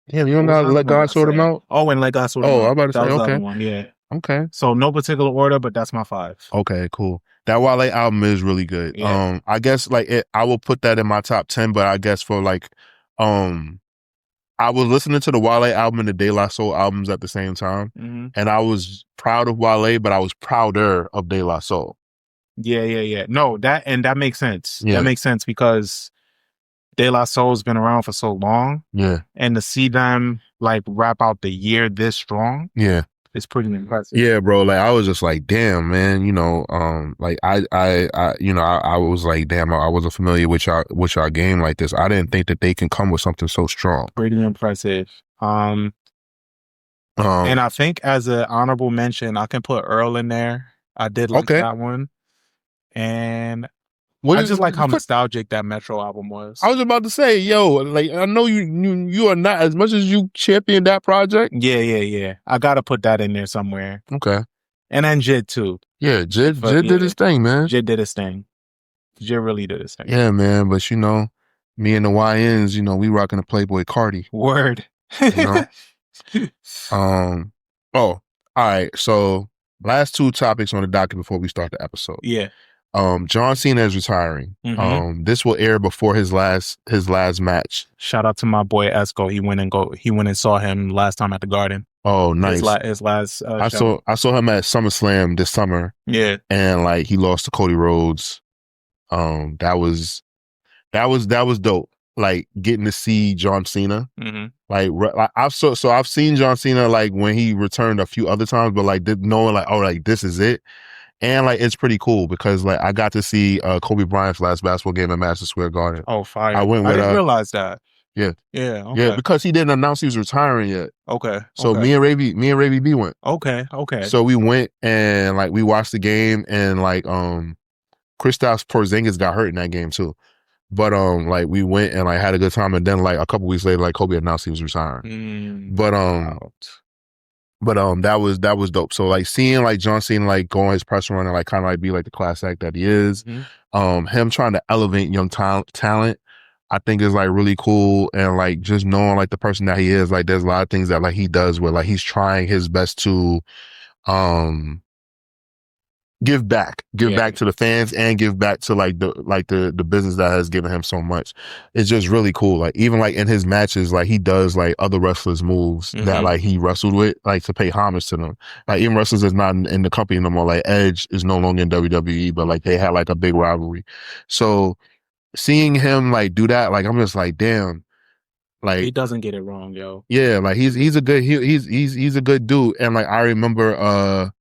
damn, you don't gotta Let God Sort Him Out? Oh, and Let God Sort Him Out. Oh, I'm about to say, okay. One, yeah. Okay. So no particular order, but that's my 5. Okay, cool. That Wale album is really good. Yeah. I guess like I will put that in my top 10, but I guess for like, I was listening to the Wale album and the De La Soul albums at the same time, and I was proud of Wale, but I was prouder of De La Soul. Yeah. No, that makes sense. Yeah. That makes sense because De La Soul's been around for so long. Yeah. And to see them like rap out the year this strong. Yeah. It's pretty impressive. Yeah, bro. Like I was just like, damn, man. You know, like I was like, damn, I wasn't familiar with y'all game like this. I didn't think that they can come with something so strong. Pretty impressive. And I think as an honorable mention, I can put Earl in there. I did like that one, and I just like how nostalgic that Metro album was. I was about to say, yo, like I know you are not, as much as you champion that project. Yeah. I gotta put that in there somewhere. Okay. And then Jid too. Yeah, Jid did his thing, man. Jid did his thing. Jid really did his thing. Yeah, man. But you know, me and the YNs, you know, we rocking the Playboy Cardi. Word. You know? All right. So last 2 topics on the docket before we start the episode. Yeah. John Cena is retiring. This will air before his last match. Shout out to my boy Esco. He went and saw him last time at the Garden. Oh, nice. His last I show. saw him at SummerSlam this summer. Yeah. And like he lost to Cody Rhodes. That was dope. Like getting to see John Cena. Like I've seen John Cena like when he returned a few other times, but like knowing like, oh, like this is it. And like it's pretty cool because like I got to see Kobe Bryant's last basketball game at Madison Square Garden. Oh, fire! I didn't realize that. Yeah. Okay. Yeah, because he didn't announce he was retiring yet. Okay. So me and Ravy B went. Okay. So we went and like we watched the game and like Kristaps Porzingis got hurt in that game too. But like we went and like had a good time, and then like a couple weeks later, like Kobe announced he was retiring. But that was dope. So like seeing like John Cena like go on his press run and like kind of like be like the class act that he is, him trying to elevate young talent I think is like really cool, and like just knowing like the person that he is, like there's a lot of things that like he does where like he's trying his best to give back to the fans and give back to like the business that has given him so much. It's just really cool. Like even like in his matches, like he does like other wrestlers moves that like he wrestled with, like to pay homage to them. Like even wrestlers that's not in the company no more. Like Edge is no longer in WWE, but like they had like a big rivalry. So seeing him like do that, like I'm just like, damn. Like he doesn't get it wrong, yo. Yeah, like he's a good he's a good dude. And like I remember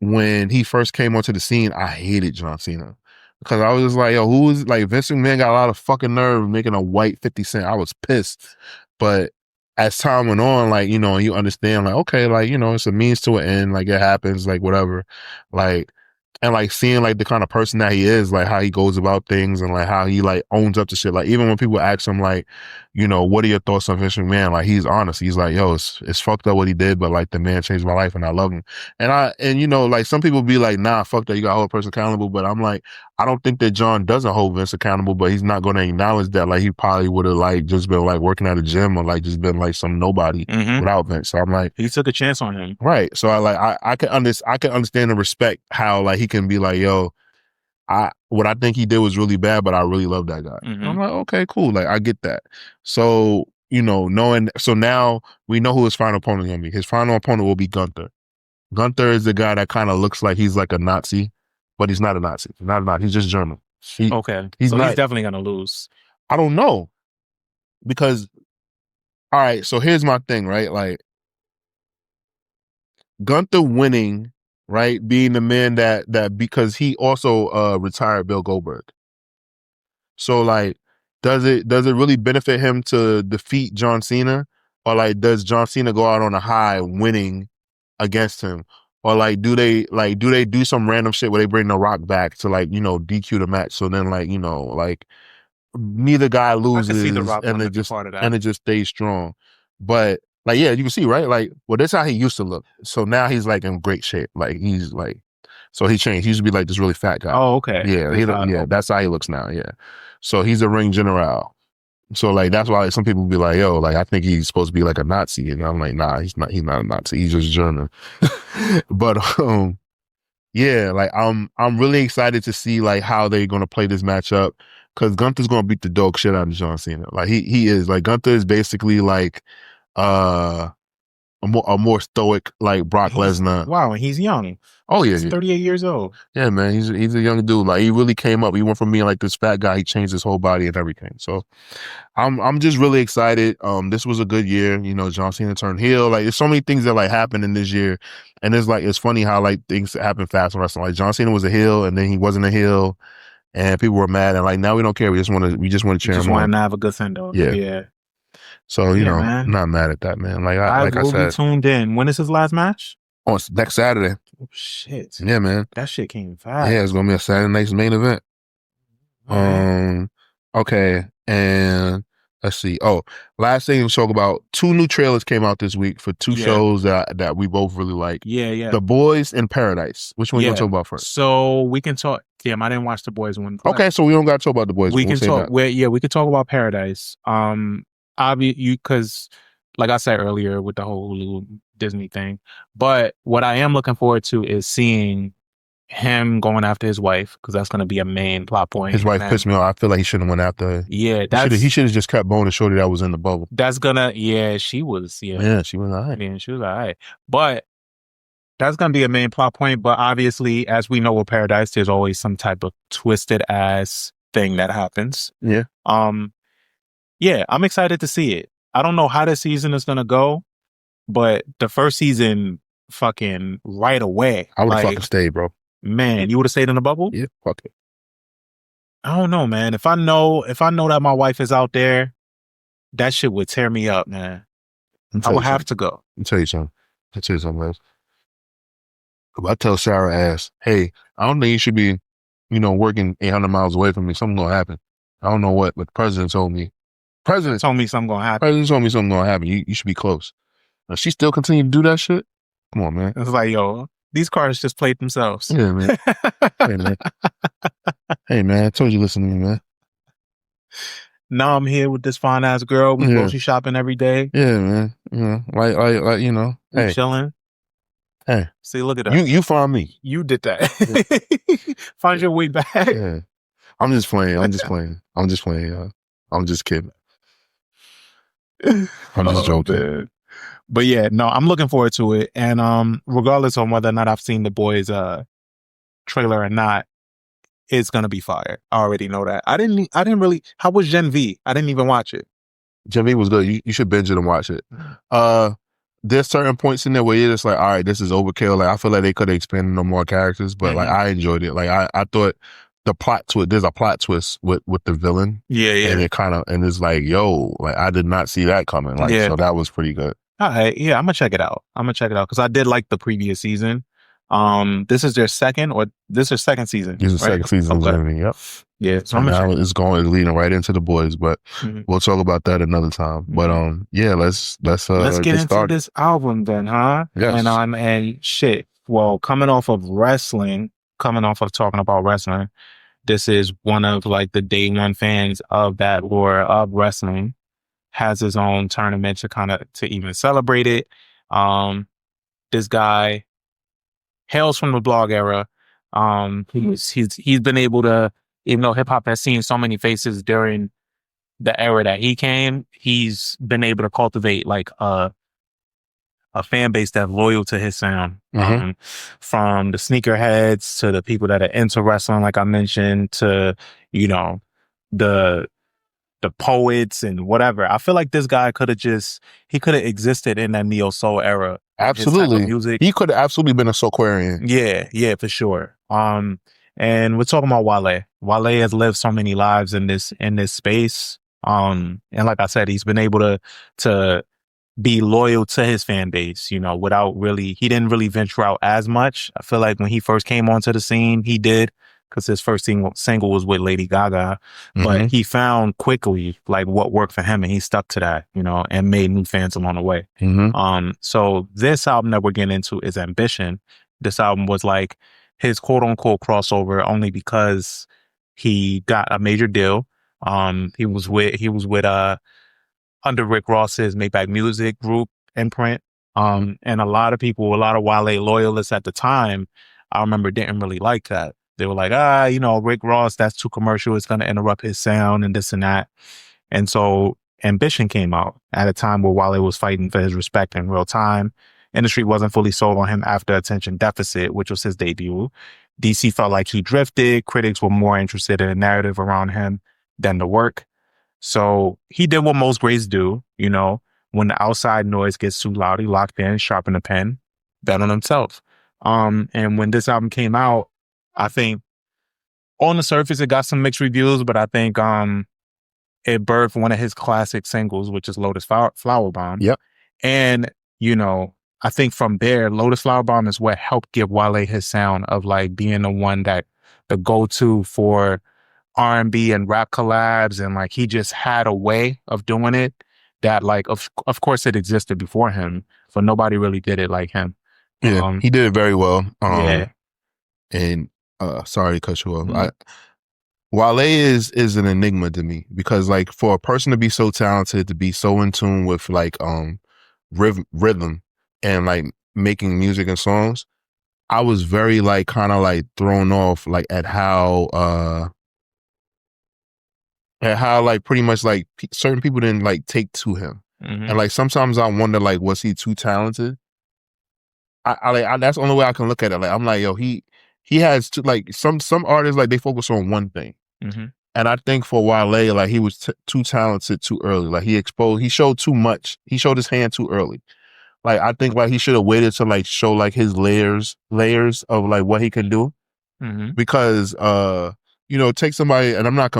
when he first came onto the scene, I hated John Cena. Because I was just like, yo, who's like Vince McMahon got a lot of fucking nerve making a white 50 Cent. I was pissed. But as time went on, like, you know, you understand, like, okay, like, you know, it's a means to an end, like it happens, like whatever. Like, and like seeing like the kind of person that he is, like how he goes about things and like how he like owns up to shit. Like even when people ask him like, you know, what are your thoughts on Vince McMahon? Like he's honest. He's like, yo, it's fucked up what he did, but like the man changed my life and I love him. And you know, like some people be like, nah, fuck that, you gotta hold a person accountable. But I'm like, I don't think that John doesn't hold Vince accountable, but he's not gonna acknowledge that like he probably would have like just been like working at a gym or like just been like some nobody without Vince. So I'm like, he took a chance on him. Right. So I can understand and respect how like he can be like, yo, what I think he did was really bad, but I really love that guy. I'm like, okay, cool. Like I get that. So, you know, so now we know who his final opponent is gonna be. His final opponent will be Gunther. Gunther is the guy that kind of looks like he's like a Nazi, but he's not a Nazi. He's not a Nazi. He's just German. He's definitely gonna lose. I don't know. Because all right, so here's my thing, right? Like Gunther winning, right? Being the man that because he also retired Bill Goldberg. So like, does it really benefit him to defeat John Cena? Or like does John Cena go out on a high winning against him? Or like do they do some random shit where they bring The Rock back to like, you know, DQ the match? So then like, you know, like neither guy loses and it just stays strong. But like, yeah, you can see, right? Like, well, that's how he used to look. So now he's like in great shape. Like he's like, so he changed. He used to be like this really fat guy. Oh, okay. Yeah, that's how he looks now. Yeah. So he's a ring general. So like, that's why like, some people be like, yo, like, I think he's supposed to be like a Nazi. And I'm like, nah, he's not a Nazi. He's just German. But, yeah, like I'm really excited to see like how they're going to play this matchup. Cause Gunther's going to beat the dog shit out of John Cena. Like he is like, Gunther is basically like, a more stoic like Brock Lesnar. Wow, and he's young. Oh yeah, he's 38 years old. Yeah, man, he's a young dude. Like he really came up. He went from being like this fat guy. He changed his whole body and everything. So I'm just really excited. This was a good year. You know, John Cena turned heel. Like there's so many things that like happened in this year, and it's funny how like things happen fast in wrestling. Like John Cena was a heel, and then he wasn't a heel, and people were mad. And like now we don't care. We just want to cheer him on. Just want to have a good send off. Yeah. So, you know, I'm not mad at that, man. Like I will be tuned in. When is his last match? Oh, it's next Saturday. Oh, shit. Yeah, man. That shit came fast. Yeah, it's going to be a Saturday night's main event. Okay. And let's see. Oh, last thing to talk about. 2 new trailers came out this week for 2 shows that we both really like. Yeah. The Boys and Paradise. Which one you want to talk about first? So we can talk. Damn, I didn't watch The Boys one. Okay, so we don't got to talk about The Boys. We can talk. We could talk about Paradise. Because like I said earlier with the whole Hulu Disney thing, but what I am looking forward to is seeing him going after his wife, because that's going to be a main plot point. His wife pissed me off. I feel like he shouldn't have went after her. Yeah, he should have just kept Bone and Shorty that was in the bubble. That's gonna, she was, she was all right. Yeah, she was all right. But that's going to be a main plot point. But obviously, as we know with Paradise, there's always some type of twisted ass thing that happens. Yeah. Yeah, I'm excited to see it. I don't know how the season is going to go, but the first season, fucking right away. I would have fucking stayed, bro. Man, you would have stayed in the bubble? Yeah, fuck it. I don't know, man. If I know that my wife is out there, that shit would tear me up, man. I would have to go. I'll tell you something. Les. If I tell Sarah ass, hey, I don't think you should be, working 800 miles away from me, something's going to happen. I don't know what, but the president told me. President told me something going to happen. You should be close. Now, she still continue to do that shit? Come on, man. It's like, yo, these cars just played themselves. Yeah, man. Hey, man. I told you listen to me, man. now I'm here with this fine ass girl. We grocery shopping every day. Yeah, man. You know, like you know, we chilling. Hey, see, look at that. You found me. You did that. Find your way back. Yeah, I'm just playing. I'm just playing. I'm just playing. I'm just kidding. I'm just joking. Man. But yeah, no, I'm looking forward to it. And regardless on whether or not I've seen the boys trailer or not, it's gonna be fire. I already know that. I didn't really. How was Gen V? I didn't even watch it. Gen V was good. You should binge it and watch it. There's certain points in there where you're just like, all right, this is overkill. Like I feel like they could have expanded on more characters, but like I enjoyed it. Like I thought the plot to it, there's a plot twist with the villain. Yeah. And it and it's like, yo, like I did not see that coming. Like so that was pretty good. All right, yeah, I'm gonna check it out. Because I did like the previous season. This is their second season. This is right? the second season. Okay. Yep. Yeah, so now it's leading right into the boys, but we'll talk about that another time. But yeah, let's get into started. This album then, huh? Yes. And shit. Well, coming off of talking about wrestling, this is one of like the day one fans of that lore of wrestling. Has his own tournament to even celebrate it. This guy hails from the blog era. He's been able to, even though hip hop has seen so many faces during the era that he came, he's been able to cultivate like a fan base that's loyal to his sound. From the sneakerheads to the people that are into wrestling, like I mentioned, to the poets and whatever. I feel like this guy could have existed in that neo soul era. Absolutely. Music. He could have absolutely been a Soulquarian. Yeah, for sure. And we're talking about Wale. Wale has lived so many lives in this space. And like I said, he's been able to be loyal to his fan base, he didn't really venture out as much. I feel like when he first came onto the scene, he did, because his first single was with Lady Gaga, but he found quickly like what worked for him, and he stuck to that, and made new fans along the way. So this album that we're getting into is Ambition. This album was like his quote unquote crossover, only because he got a major deal. He was with under Rick Ross's Maybach Music group imprint. And a lot of Wale loyalists at the time, I remember, didn't really like that. They were like, Rick Ross, that's too commercial. It's going to interrupt his sound and this and that. And so Ambition came out at a time where Wale was fighting for his respect in real time. Industry wasn't fully sold on him after Attention Deficit, which was his debut. DC felt like he drifted. Critics were more interested in the narrative around him than the work. So he did what most greats do, when the outside noise gets too loud, he locked in, sharpened the pen, bet on himself. And when this album came out, I think on the surface, it got some mixed reviews, but I think it birthed one of his classic singles, which is Lotus Flower Bomb. Yep. And, I think from there, Lotus Flower Bomb is what helped give Wale his sound of like being the go-to for R&B and rap collabs. And like, he just had a way of doing it that like, of course it existed before him, but nobody really did it like him. Yeah, he did it very well. Yeah. And sorry to cut you off. Wale is an enigma to me, because like for a person to be so talented, to be so in tune with like rhythm and like making music and songs, I was very like kind of like thrown off like at how like pretty much like certain people didn't like take to him. And like sometimes I wonder like, was he too talented? I that's the only way I can look at it. Like I'm like, yo, he has like some artists, like they focus on one thing. And I think for Wale, like he was too talented too early. Like he showed too much. He showed his hand too early. Like I think like he should have waited to like show like his layers of like what he can do. Because take somebody, and I'm not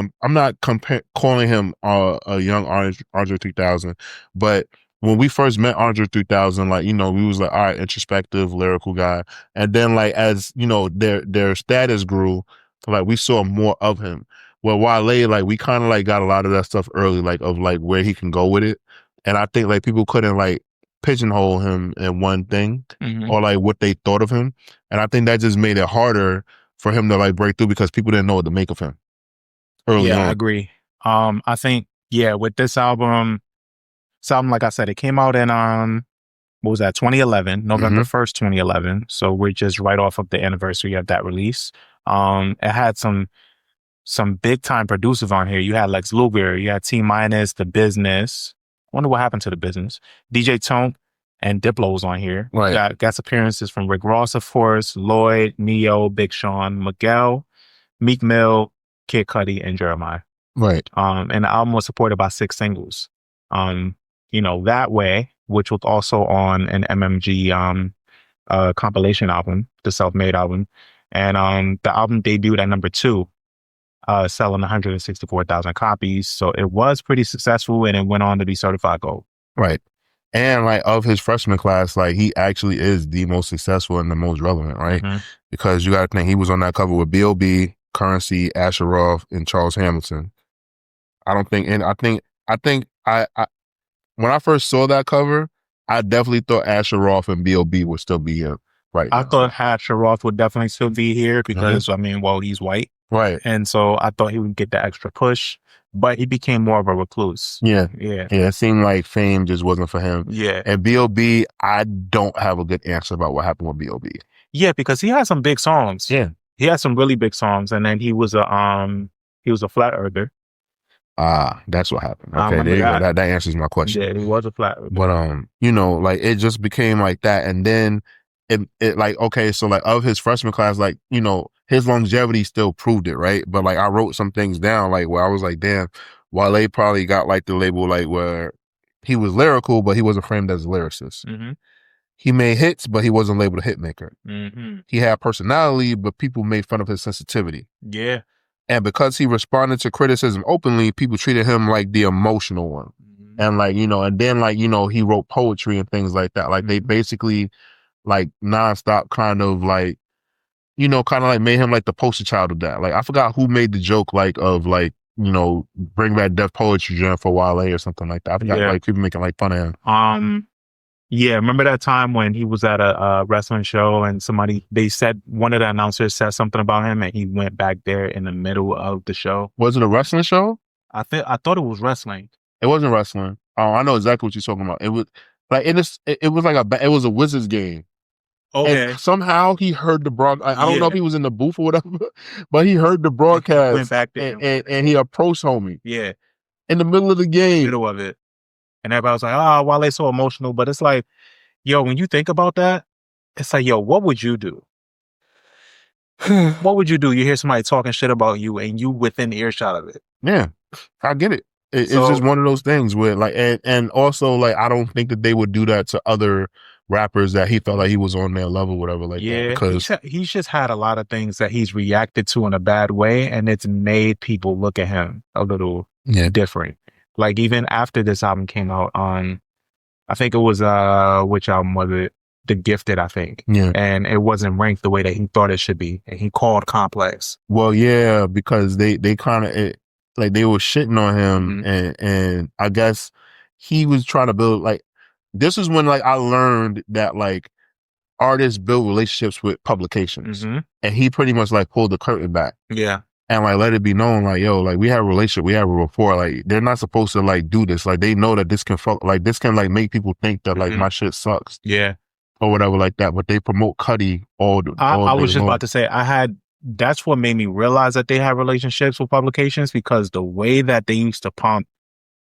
calling him a young Andre 3000, but when we first met Andre 3000, like, we was like, all right, introspective, lyrical guy. And then like, as, their status grew, like we saw more of him. Well, Wale, like we kind of like got a lot of that stuff early, like of like where he can go with it. And I think like people couldn't like pigeonhole him in one thing or like what they thought of him. And I think that just made it harder for him to like break through, because people didn't know what to make of him early on. I agree. I think Yeah, with this album, like I said, it came out in what was that, 2011, November 1st, 2011. So we're just right off of the anniversary of that release. It had some big time producers on here. You had Lex Luger, you had T Minus, The Business. I wonder what happened to The Business. DJ Tonk and Diplo was on here. Right. Got guest appearances from Rick Ross, of course, Lloyd, Neo, Big Sean, Miguel, Meek Mill, Kid Cudi, and Jeremiah. Right. And the album was supported by 6 singles. That Way, which was also on an MMG compilation album, the Self-Made album. And the album debuted at number 2, selling 164,000 copies. So it was pretty successful, and it went on to be certified gold. Right. And like of his freshman class, like he actually is the most successful and the most relevant, right? Because you got to think he was on that cover with B.O.B., Currency, Asher Roth, and Charles Hamilton. I think when I first saw that cover, I definitely thought Asher Roth and B.O.B. would still be here right now. I thought Asher Roth would definitely still be here because, he's white. Right. And so I thought he would get the extra push, but he became more of a recluse. Yeah. It seemed like fame just wasn't for him. Yeah. And B.O.B., I don't have a good answer about what happened with B.O.B. Yeah, because he had some big songs. Yeah. He had some really big songs, and then he was a flat earther. That's what happened. Okay, there you go. That answers my question. Yeah, he was a flat earther. But like it just became like that, and then it like, okay, so like of his freshman class, like, his longevity still proved it, right? But like I wrote some things down, like where I was like, damn, Wale probably got like the label like where he was lyrical, but he wasn't framed as a lyricist. He made hits, but he wasn't labeled a hit maker. He had personality, but people made fun of his sensitivity. Yeah. And because he responded to criticism openly, people treated him like the emotional one. And like, and then like, he wrote poetry and things like that. Like they basically like nonstop kind of like, made him like the poster child of that. Like I forgot who made the joke like of like, bring back Def Poetry Jam for Wale or something like that. I forgot like people making like fun of him. Yeah, remember that time when he was at a wrestling show and they said, one of the announcers said something about him and he went back there in the middle of the show. Was it a wrestling show? I thought it was wrestling. It wasn't wrestling. Oh, I know exactly what you're talking about. It was like, it was like it was a Wizards game. Okay. And somehow he heard the broadcast. I don't know if he was in the booth or whatever, but he heard the broadcast. Went back there. And he approached homie. Yeah. In the middle of the game. Middle of it. And everybody was like, Wale's so emotional. But it's like, yo, when you think about that, it's like, yo, what would you do? What would you do? You hear somebody talking shit about you and you within earshot of it. Yeah, I get it. It's just one of those things where like, and also like, I don't think that they would do that to other rappers that he felt like he was on their level, whatever like that. Because he's just had a lot of things that he's reacted to in a bad way, and it's made people look at him a little different. Like even after this album came out on, I think it was, which album was it? The Gifted, I think. Yeah. And it wasn't ranked the way that he thought it should be. And he called Complex. Well, yeah, because they kind of, like they were shitting on him. And I guess he was trying to build, like, this is when like I learned that like artists build relationships with publications. And he pretty much like pulled the curtain back. Yeah. And like let it be known, like, yo, like we have a relationship, we have a rapport. Like they're not supposed to like do this. Like they know that this can this can like make people think that like my shit sucks. Yeah. Or whatever like that. But they promote Cudi all I was just about to say, that's what made me realize that they have relationships with publications, because the way that they used to pump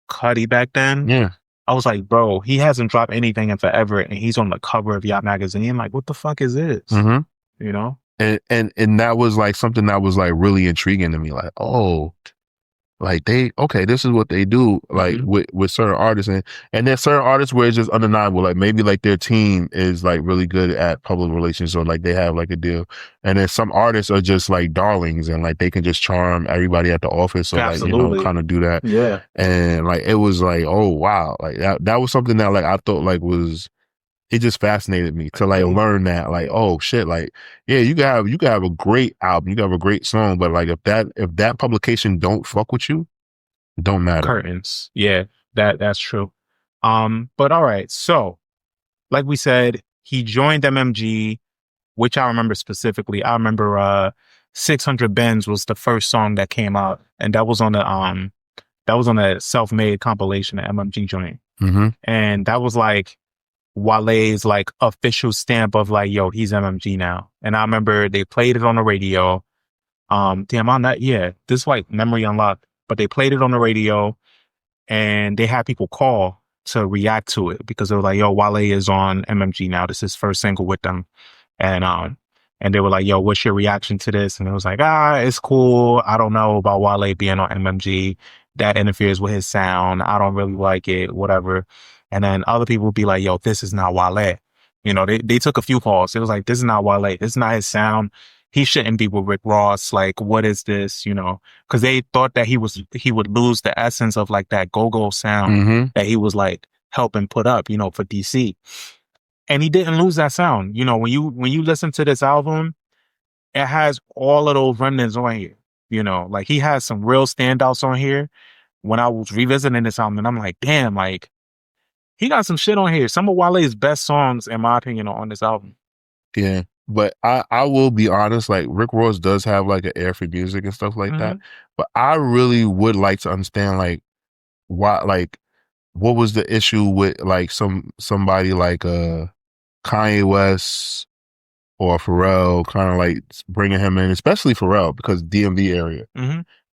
Cudi back then. Yeah. I was like, bro, he hasn't dropped anything in forever and he's on the cover of Yacht magazine. Like, what the fuck is this? You know? And that was like something that was like really intriguing to me. Like, oh, like this is what they do, like with certain artists, and there's certain artists where it's just undeniable. Like maybe like their team is like really good at public relations, or like they have like a deal. And then some artists are just like darlings, and like they can just charm everybody at the office, or like kind of do that. Yeah. And like it was like, oh wow, like that was something that like I thought like was. It just fascinated me to like learn that, like, oh shit, like, yeah, you can have a great album, you can have a great song, but like if that publication don't fuck with you, it don't matter. Curtains. Yeah, that's true. But all right, so like we said, he joined MMG, which I remember specifically. I remember 600 Benz was the first song that came out, and that was on That was on a self-made compilation, the MMG joint. Mm-hmm. And that was like Wale's like official stamp of like, yo, he's MMG now. And I remember they played it on the radio. This like memory unlocked, but they played it on the radio and they had people call to react to it because they were like, yo, Wale is on MMG now. This is his first single with them. And they were like, yo, what's your reaction to this? And it was like, it's cool. I don't know about Wale being on MMG. That interferes with his sound. I don't really like it, whatever. And then other people would be like, yo, this is not Wale. You know, they took a few calls. It was like, this is not Wale. This is not his sound. He shouldn't be with Rick Ross. Like, what is this? You know, because they thought that he would lose the essence of like that go-go sound that he was like helping put up, you know, for DC. And he didn't lose that sound. You know, when you listen to this album, it has all of those remnants on here. You know, like he has some real standouts on here. When I was revisiting this album, and I'm like, damn, like he got some shit on here. Some of Wale's best songs, in my opinion, are on this album. Yeah, but I will be honest. Like Rick Ross does have like an ear for music and stuff like that. But I really would like to understand like why, like what was the issue with like somebody like Kanye West or Pharrell, kind of like bringing him in, especially Pharrell because DMV area.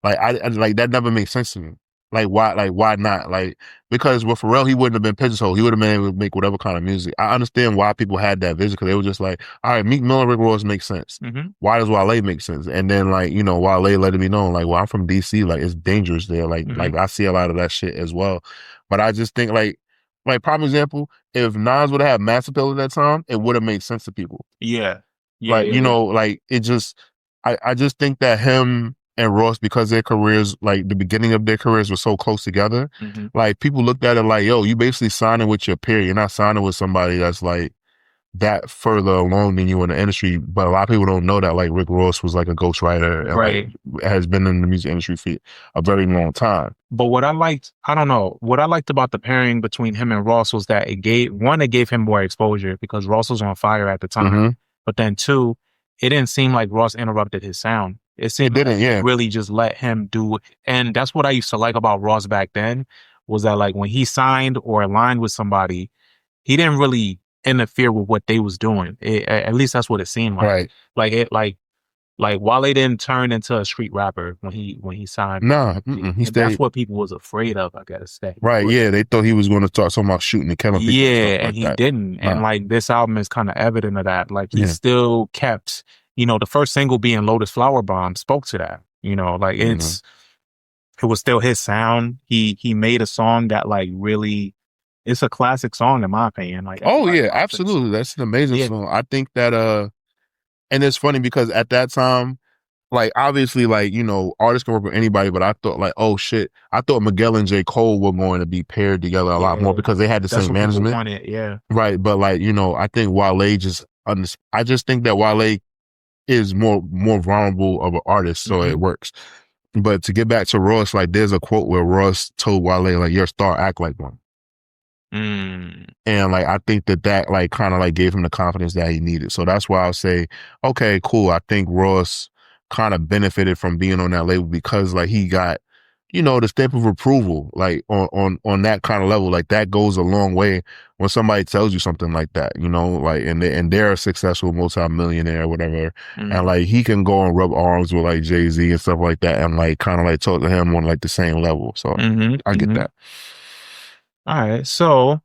Like I like that never makes sense to me. Like why not? Like because with Pharrell, he wouldn't have been pigeonholed. He would have been able to make whatever kind of music. I understand why people had that vision because they were just like, all right, Meek Mill and Rick Ross makes sense. Why does Wale make sense? And then like, you know, Wale letting me know like, well, I'm from DC, like it's dangerous there. Like I see a lot of that shit as well. But I just think like prime example, if Nas would have had Mass Appeal at that time, it would have made sense to people. Yeah. You know, like it just, I just think that him and Ross, because their careers, like the beginning of their careers were so close together, like people looked at it like, yo, you basically signing with your peer. You're not signing with somebody that's like that further along than you in the industry. But a lot of people don't know that like Rick Ross was like a ghostwriter and like, has been in the music industry for a very long time. But what I liked about the pairing between him and Ross was that it gave him more exposure because Ross was on fire at the time. But then two, it didn't seem like Ross interrupted his sound. It seemed like he really just let him do. And that's what I used to like about Ross back then was that like when he signed or aligned with somebody, he didn't really interfere with what they was doing. At least that's what it seemed like. Like Wale didn't turn into a street rapper when he signed. Nah, he stayed. That's what people was afraid of, I gotta say. Right, yeah, they thought he was going to start talking about shooting and killing people. Yeah, and he didn't. And like this album is kind of evident of that. Like he still kept, you know, the first single being Lotus Flower Bomb spoke to that. You know, like it was still his sound. He made a song that like really, it's a classic song in my opinion. Like absolutely, that's an amazing song. I think that and it's funny because at that time, like obviously, like, you know, artists can work with anybody, but I thought like, oh shit, I thought Miguel and J. Cole were going to be paired together a lot more because they had the same management. Right, but like, you know, I think Wale I just think that Wale is more vulnerable of an artist, so it works. But to get back to Ross, like there's a quote where Ross told Wale like, "Your star, act like one." And like I think that like kind of like gave him the confidence that he needed. So that's why I'll say, okay, cool. I think Ross kind of benefited from being on that label because like he got, you know, the stamp of approval, like on that kind of level. Like that goes a long way when somebody tells you something like that, you know, like and they're a successful multi-millionaire or whatever. And like he can go and rub arms with like Jay-Z and stuff like that and like kind of like talk to him on like the same level. So I get that. All right, so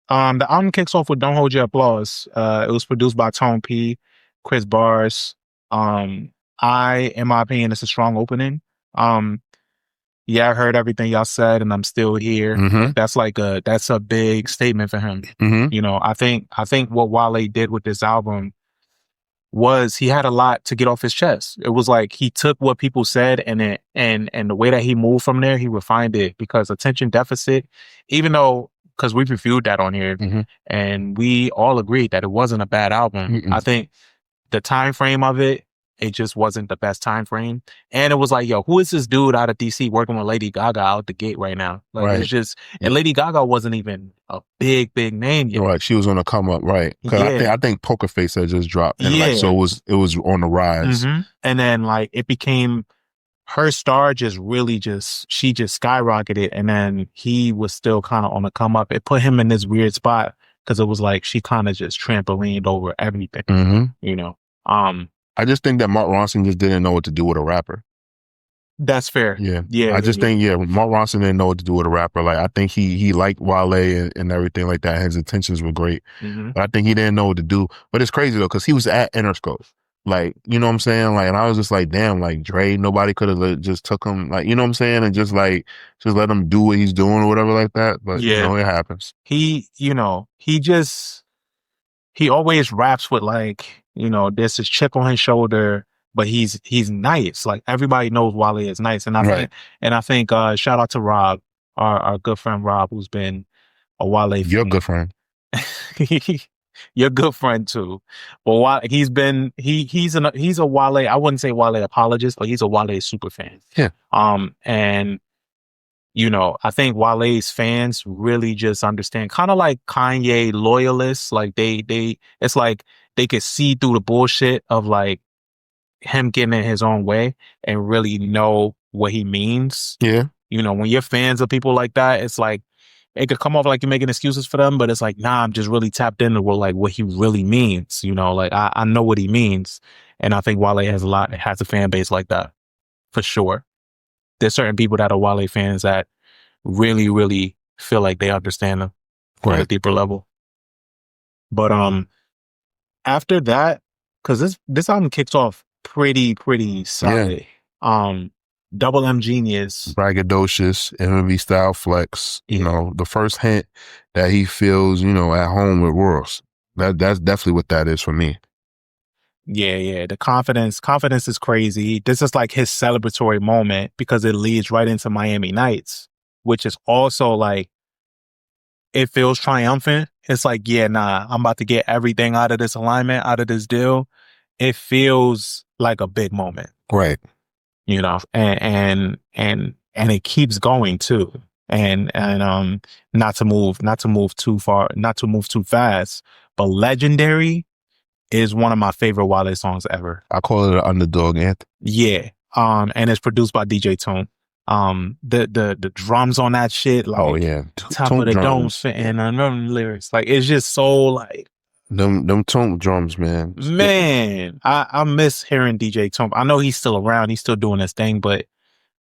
the album kicks off with "Don't Hold Your Applause." It was produced by Tone P, Chris Bars. In my opinion, it's a strong opening. I heard everything y'all said, and I'm still here. That's a big statement for him. You know, I think what Wale did with this album was he had a lot to get off his chest. It was like he took what people said and the way that he moved from there, he refined it because attention deficit, even though, because we reviewed that on here and we all agreed that it wasn't a bad album. I think the time frame of it just wasn't the best time frame. And it was like, yo, who is this dude out of DC working with Lady Gaga out the gate right now? Like it's just, and Lady Gaga wasn't even a big name yet. Right, she was on the come up, right? Because I think Poker Face had just dropped, and like so it was on the rise. And then like it became her star just really she just skyrocketed, and then he was still kind of on the come up. It put him in this weird spot because it was like she kind of just trampolined over everything, you know. I just think that Mark Ronson just didn't know what to do with a rapper. That's fair. Yeah. I just think, Mark Ronson didn't know what to do with a rapper. Like, I think he liked Wale and everything like that. His intentions were great. But I think he didn't know what to do. But it's crazy, though, because he was at Interscope. Like, you know what I'm saying? Like, and I was just like, damn, like, Dre, nobody could have just took him, like, you know what I'm saying? And just let him do what he's doing or whatever like that. But, you know, it happens. He always raps with, like, you know, there's this chip on his shoulder, but he's nice. Like, everybody knows Wale is nice. And I think shout out to Rob, our good friend Rob, who's been a Wale fan. Your good friend. Your good friend too. But he's a Wale, I wouldn't say Wale apologist, but he's a Wale super fan. Yeah. And you know, I think Wale's fans really just understand, kind of like Kanye loyalists, like it's like they could see through the bullshit of like him getting in his own way and really know what he means. Yeah. You know, when you're fans of people like that, it's like, it could come off like you're making excuses for them, but it's like, nah, I'm just really tapped into what he really means. You know, like I know what he means. And I think Wale has a fan base like that for sure. There's certain people that are Wale fans that really, really feel like they understand him on a deeper level. But after that, because this album kicks off pretty solid. Double M Genius, braggadocious, MMV style flex. You know, the first hint that he feels, you know, at home with Ross. That's definitely what that is for me. Yeah. The confidence is crazy. This is like his celebratory moment because it leads right into Miami Nights, which is also like, it feels triumphant. It's like, yeah, nah, I'm about to get everything out of this alignment, out of this deal. It feels like a big moment. Right. You know, and it keeps going too. And not to move too far, not to move too fast, but Legendary is one of my favorite Wale songs ever. I call it an underdog anthem. Yeah. And it's produced by DJ Tone. The drums on that shit, like, oh yeah, top of the dome fitting on the lyrics. Like, it's just so like them Tone drums, man. Man, I miss hearing DJ Tone. I know he's still around, he's still doing his thing, but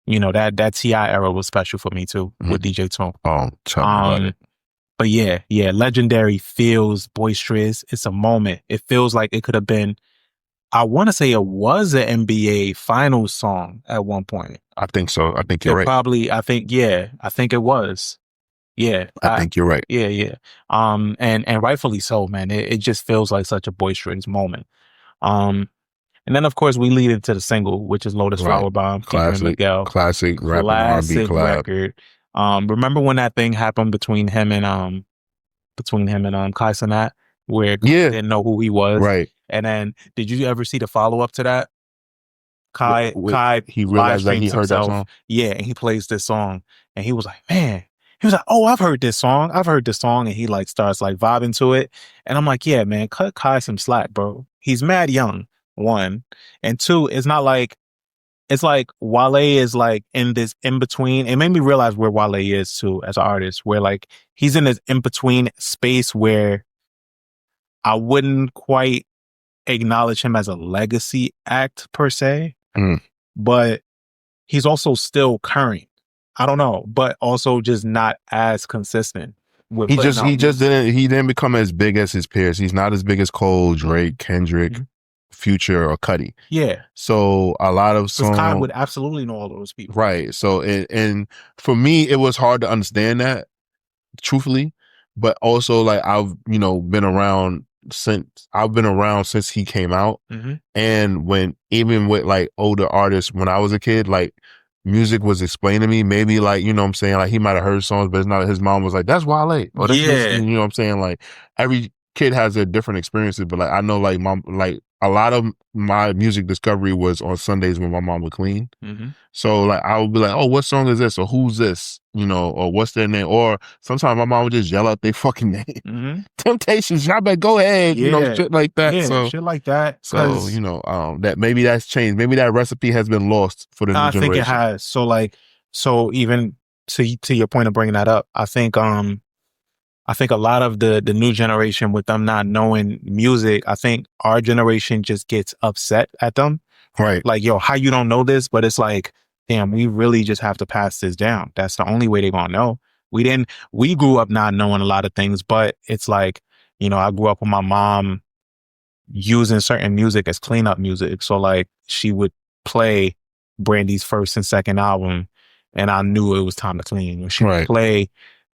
you know, that T.I. era was special for me too, with DJ Tone. Oh, tell me about it. But yeah, Legendary feels boisterous. It's a moment. It feels like it could have been, I want to say it was an NBA Finals song at one point. I think so. I think you're right. I think it was. Yeah. I think you're right. Yeah. And rightfully so, man. It just feels like such a boisterous moment. And then of course we lead into the single, which is Lotus Flower Bomb, classic Miguel. Classic rap and R&B collab. Record. Remember when that thing happened between him and Kai Cenat, where Kai didn't know who he was? Right. And then did you ever see the follow-up to that? Kai he realized that he heard that song. Yeah, and he plays this song and he was like, man, he was like, oh, I've heard this song. And he like starts like vibing to it. And I'm like, yeah, man, cut Kai some slack, bro. He's mad young, one. And two, it's like Wale is like in this in-between. It made me realize where Wale is too as an artist, where like he's in this in-between space where I wouldn't quite acknowledge him as a legacy act per se, but he's also still current. I don't know, but also just not as consistent. He didn't become as big as his peers. He's not as big as Cole, Drake, Kendrick, Future, or Cudi. Yeah. So a lot of songs, Kai would absolutely know all those people. Right. So and for me, it was hard to understand that, truthfully, but also like I've been around since he came out, and when even with like older artists, when I was a kid, like music was explained to me, maybe like, you know what I'm saying, like he might have heard songs, but it's not, his mom was like, that's Wale. Or you know what I'm saying, like every kid has their different experiences, but like I know like a lot of my music discovery was on Sundays when my mom would clean. So like I would be like, oh, what song is this? Or who's this? You know, or what's their name? Or sometimes my mom would just yell out their fucking name. Temptations, y'all better go ahead. Yeah. You know, shit like that. Yeah, so shit like that. So, you know, that maybe that's changed. Maybe that recipe has been lost for the new generation. I think it has. So like, so even to your point of bringing that up, I think a lot of the new generation, with them not knowing music, I think our generation just gets upset at them. Right. Like, yo, how you don't know this? But it's like, damn, we really just have to pass this down. That's the only way they're gonna know. We grew up not knowing a lot of things, but it's like, you know, I grew up with my mom using certain music as cleanup music. So like, she would play Brandy's first and second album, and I knew it was time to clean. She would play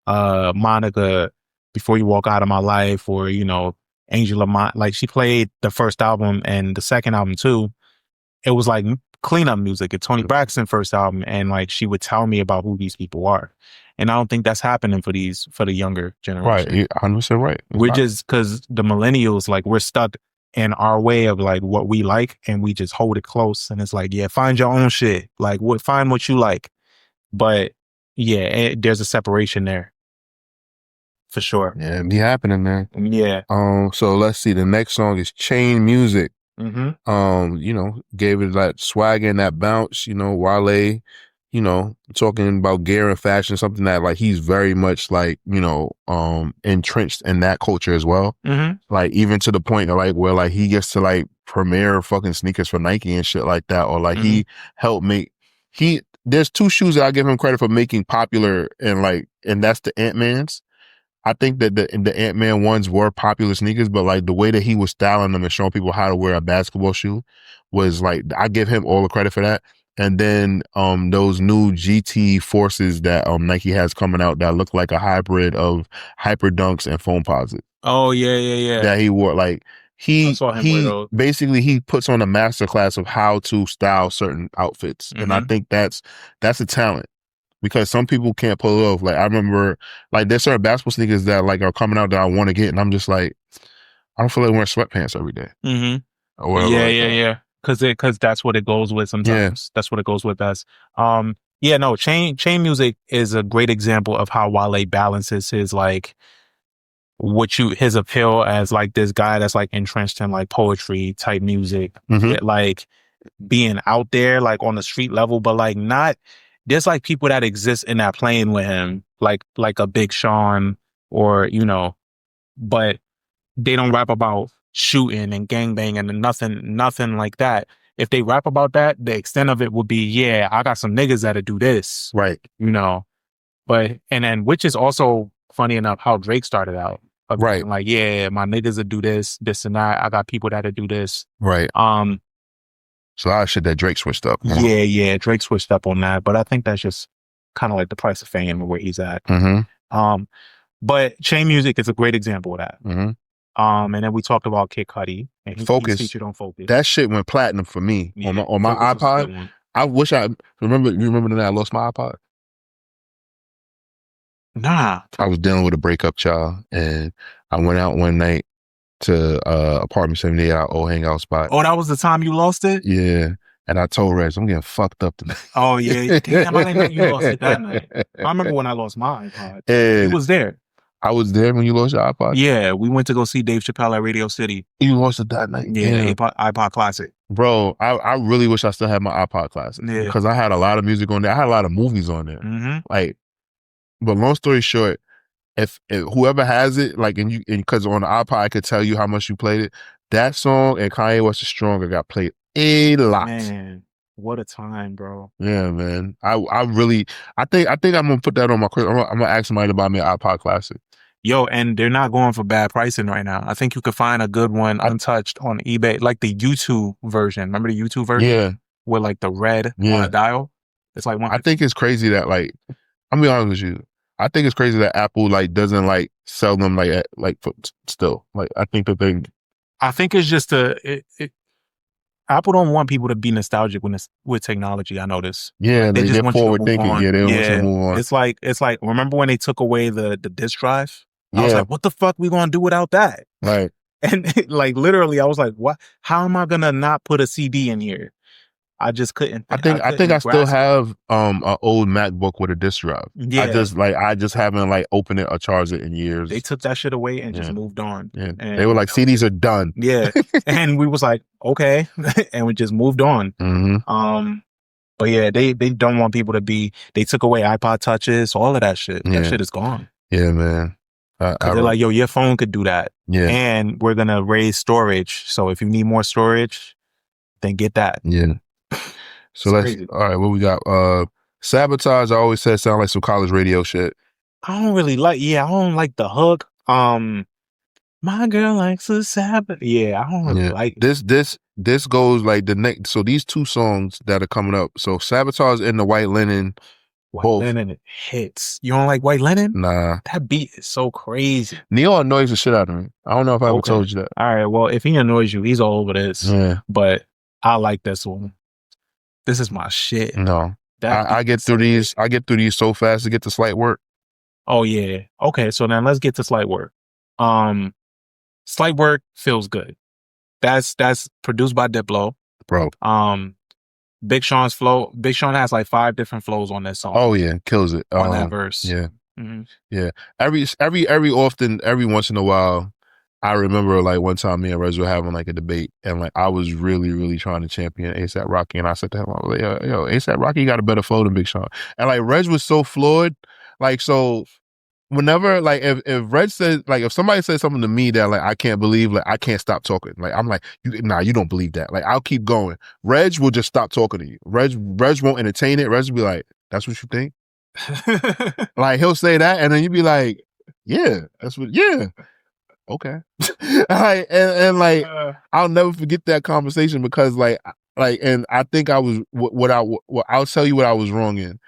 Monica, Before You Walk Out of My Life, or, you know, Angel of Mine. Like, she played the first album and the second album too. It was like cleanup music. It's Tony Braxton's first album, and like, she would tell me about who these people are. And I don't think that's happening for the younger generation. Right, you're 100% right. We're just, because the millennials, like, we're stuck in our way of like what we like, and we just hold it close. And it's like, yeah, find your own shit. Like, find what you like. But yeah, there's a separation there. For sure. Yeah, it be happening, man. Yeah. So let's see. The next song is Chain Music. Mm-hmm. You know, gave it that swag and that bounce. You know, Wale, you know, talking about gear and fashion, something that like he's very much like, you know, entrenched in that culture as well. Mm-hmm. Like, even to the point that like where like he gets to like premiere fucking sneakers for Nike and shit like that, or like he helped make there's two shoes that I give him credit for making popular, and that's the Ant-Mans. I think that the Ant-Man ones were popular sneakers, but like the way that he was styling them and showing people how to wear a basketball shoe was like, I give him all the credit for that. And then those new GT Forces that Nike has coming out that look like a hybrid of Hyper Dunks and Foam Posite. Oh yeah. That he wore. Like he basically he puts on a masterclass of how to style certain outfits. And I think that's a talent. Because some people can't pull it off. Like, I remember, like, there's certain basketball sneakers that like are coming out that I want to get, and I'm just like, I don't feel like wearing sweatpants every day. Or whatever, yeah. Because that's what it goes with sometimes. Yeah. That's what it goes with best. Chain music is a great example of how Wale balances his like his appeal as like this guy that's like entrenched in like poetry type music, like being out there like on the street level, but like not. There's like people that exist in that plane with him, like a Big Sean, or, you know, but they don't rap about shooting and gangbanging and nothing like that. If they rap about that, the extent of it would be, yeah, I got some niggas that'll do this. Right. You know, but, and then, which is also funny enough how Drake started out. Right. Like, yeah, my niggas will do this and that. I got people that'll do this. Right. So a lot of shit that Drake switched up. Yeah, Drake switched up on that, but I think that's just kind of like the price of fame where he's at. But Chain Music is a great example of that. And then we talked about Kid Cudi, and he's featured on Focus. That shit went platinum for me on my iPod. I wish I remember. You remember the night I lost my iPod? Nah, I was dealing with a breakup, child, and I went out one night to apartment 78 at old hangout spot. Oh, that was the time you lost it? Yeah. And I told Reg, I'm getting fucked up tonight. Oh, yeah. Damn, I didn't know you lost it that night. I remember when I lost my iPod. It was there. I was there when you lost your iPod? Yeah, we went to go see Dave Chappelle at Radio City. You lost it that night? Yeah, iPod Classic. Bro, I really wish I still had my iPod Classic. Yeah. Because I had a lot of music on there. I had a lot of movies on there. Like, but long story short, if whoever has it, like, and because on the iPod I could tell you how much you played it, that song and Kanye West is Stronger got played a lot. Man, what a time, bro. Yeah, man. I think I'm gonna put that on my Christmas. I'm gonna ask somebody to buy me an iPod Classic. Yo, and they're not going for bad pricing right now. I think you could find a good one untouched on eBay, like the YouTube version. Remember the YouTube version? Yeah. With like the red on a dial. It's like one. I think it's crazy that like, I'm gonna be honest with you. I think it's crazy that Apple like doesn't like sell them still. Like, I think that they. I think it's just Apple don't want people to be nostalgic with technology. I notice. Yeah, they just want forward thinking. Yeah, they want to move on. It's like remember when they took away the disk drive? I was like, what the fuck we gonna do without that? Right. And like literally, I was like, "What? How am I gonna not put a CD in here?" I just couldn't. I think I still have an old MacBook with a disk drive. Yeah. I just haven't like opened it or charged it in years. They took that shit away and just moved on. Yeah. And they were like, CDs are done. Yeah. And we was like, okay. And we just moved on. But yeah, they don't want people to be, they took away iPod touches, all of that shit. That shit is gone. Yeah, man. Cause they're like, yo, your phone could do that. Yeah. And we're going to raise storage. So if you need more storage, then get that. Yeah. So all right, what we got? Sabotage, I always said sound like some college radio shit. I don't like the hook. My girl likes a sabotage. Yeah, I don't really like it. This goes like the next. So these two songs that are coming up. So Sabotage and the White Linen. Linen hits. You don't like White Linen? Nah. That beat is so crazy. Neo annoys the shit out of me. I don't know if I ever told you that. All right, well, if he annoys you, he's all over this. Yeah. But I like this one. This is my shit. No. I get through these. I get through these so fast to get to Slight Work. Oh yeah. Okay, so then let's get to Slight Work. Slight Work feels good. That's produced by Diplo. Bro. Big Sean's flow. Big Sean has like 5 different flows on that song. Oh yeah, kills it on that verse. Yeah. Yeah. Every once in a while, I remember like one time me and Rez were having like a debate, and like I was really, really trying to champion ASAP Rocky, and I said to him, I was like, yo, ASAP Rocky got a better flow than Big Sean. And like Rez was so floored. Like, so whenever, like, if Reg says, like, if somebody says something to me that, like, I can't believe, like, I can't stop talking. Like, I'm like, you don't believe that. Like, I'll keep going. Reg will just stop talking to you. Reg won't entertain it. Reg will be like, that's what you think? Like, he'll say that, and then you'd be like, yeah, okay. Like, and like, I'll never forget that conversation because, like, and I think I was, I'll tell you what I was wrong in.